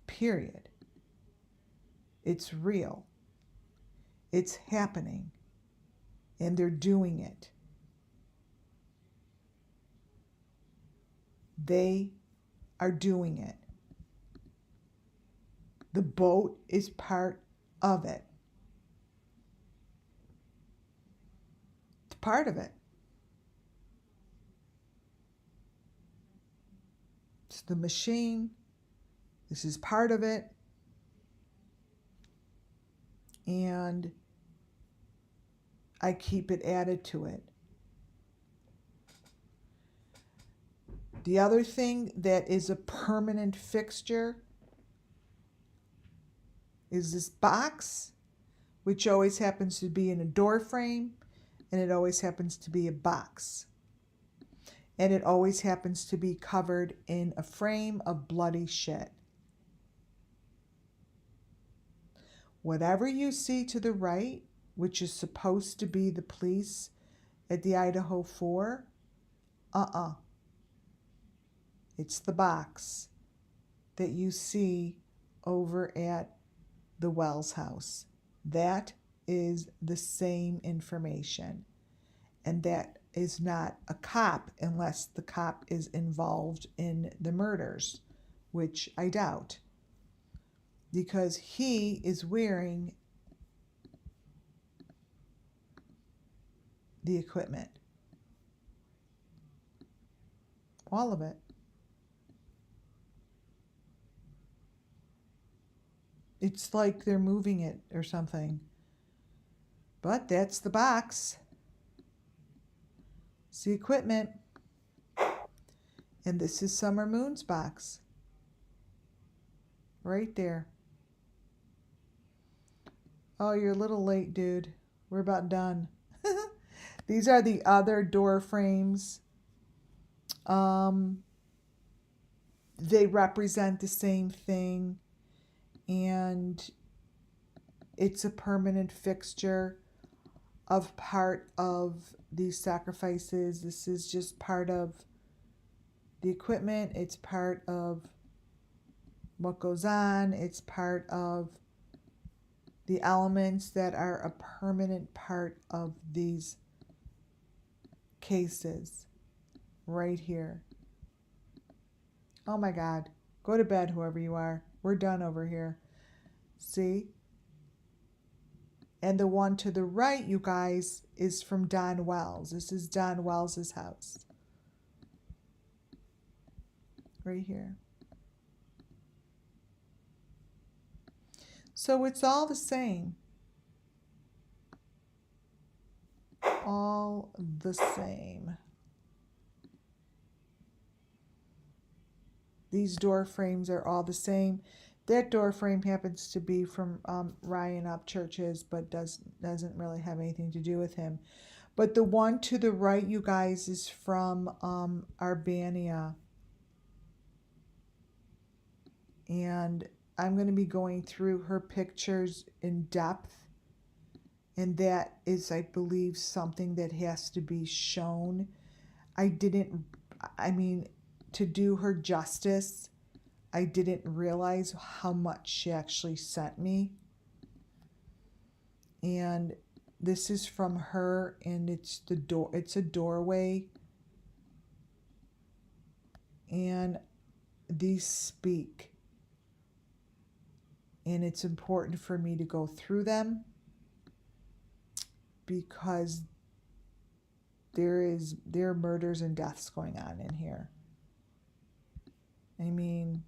Period. It's real. It's happening. And they're doing it. They are doing it. The boat is part of it. It's part of it. It's the machine. This is part of it. And I keep it added to it. The other thing that is a permanent fixture is this box, which always happens to be in a door frame, and it always happens to be a box. And it always happens to be covered in a frame of bloody shit. Whatever you see to the right, which is supposed to be the police at the Idaho 4, it's the box that you see over at the Wells house. That is the same information. And that is not a cop unless the cop is involved in the murders, which I doubt. Because he is wearing the equipment. All of it. It's like they're moving it or something. But that's the box. It's the equipment. And this is Summer Moon's box. Right there. Oh, you're a little late, dude. We're about done. These are the other door frames. They represent the same thing. And it's a permanent fixture of part of these sacrifices. This is just part of the equipment. It's part of what goes on. It's part of the elements that are a permanent part of these cases right here. Oh my God. Go to bed, whoever you are. We're done over here. See? And the one to the right, you guys, is from Don Wells. This is Don Wells's house. Right here. So it's all the same. All the same. These door frames are all the same. That door frame happens to be from Ryan Upchurch's, but doesn't really have anything to do with him. But the one to the right, you guys, is from Arbania. And I'm going to be going through her pictures in depth. And that is, I believe, something that has to be shown. To do her justice, I didn't realize how much she actually sent me. And this is from her, and it's a doorway. And these speak. And it's important for me to go through them because there are murders and deaths going on in here. I mean,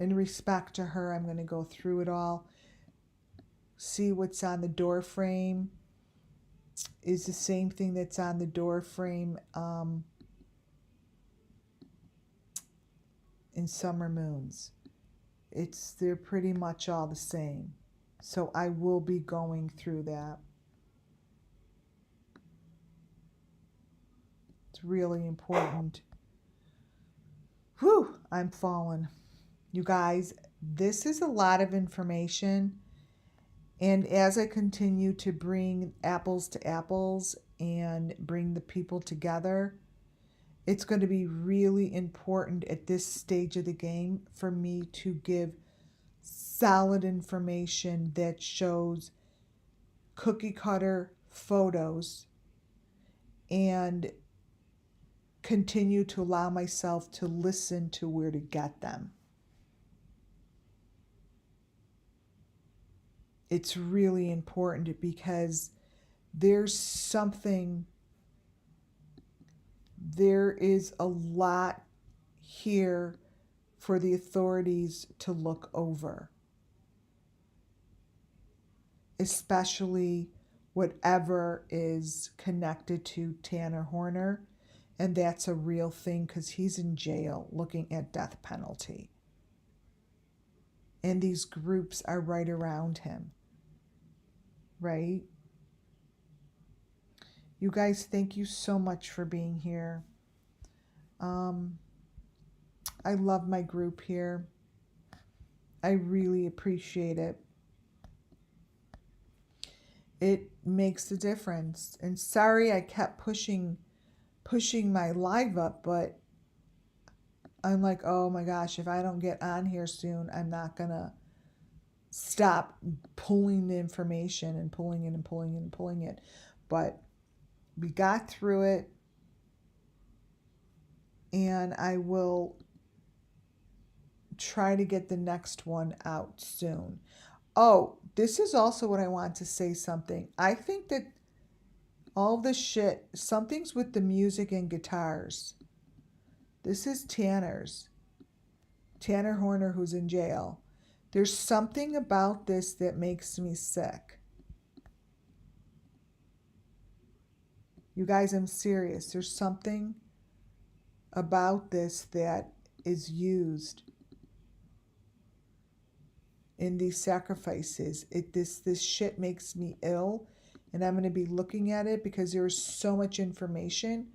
In respect to her, I'm going to go through it all, see what's on the door frame is the same thing that's on the door frame in Summer Moons. They're pretty much all the same. So I will be going through that. It's really important. Whew, I'm falling. You guys, this is a lot of information. And as I continue to bring apples to apples and bring the people together, it's going to be really important at this stage of the game for me to give solid information that shows cookie cutter photos and continue to allow myself to listen to where to get them. It's really important because there is a lot here for the authorities to look over, especially whatever is connected to Tanner Horner. And that's a real thing because he's in jail looking at death penalty. And these groups are right around him. Right? You guys, thank you so much for being here. I love my group here. I really appreciate it. It makes a difference. And sorry I kept pushing my live up, but I'm like, oh my gosh, if I don't get on here soon, I'm not gonna stop pulling the information and pulling it and pulling it and pulling it. But we got through it, and I will try to get the next one out soon. Oh, this is also what I want to say something. I think that all this shit, something's with the music and guitars. This is Tanner Horner, who's in jail. There's something about this that makes me sick. You guys, I'm serious. There's something about this that is used in these sacrifices. This shit makes me ill, and I'm going to be looking at it because there is so much information.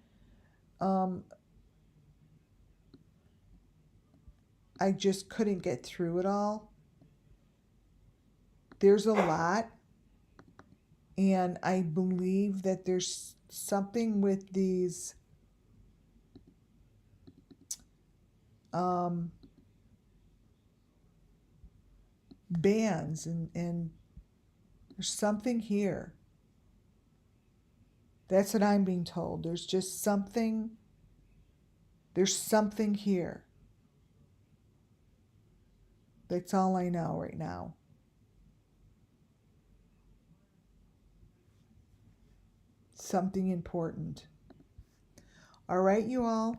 I just couldn't get through it all. There's a lot, and I believe that there's something with these bands, and there's something here. That's what I'm being told. There's something here. That's all I know right now. Something important. All right, you all.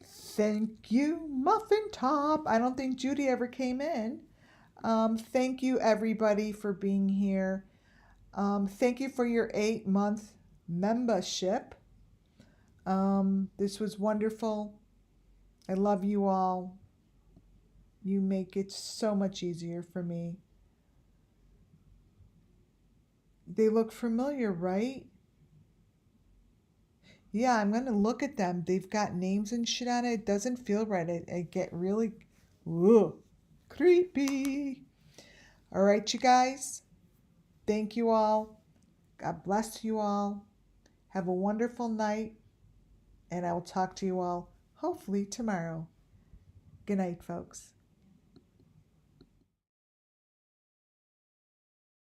Thank you, Muffin Top. I don't think Judy ever came in. Thank you, everybody, for being here. Thank you for your 8-month membership. This was wonderful. I love you all. You make it so much easier for me. They look familiar, right? Yeah, I'm going to look at them. They've got names and shit on it. It doesn't feel right. I get really creepy. All right, you guys. Thank you all. God bless you all. Have a wonderful night. And I will talk to you all hopefully tomorrow. Good night, folks.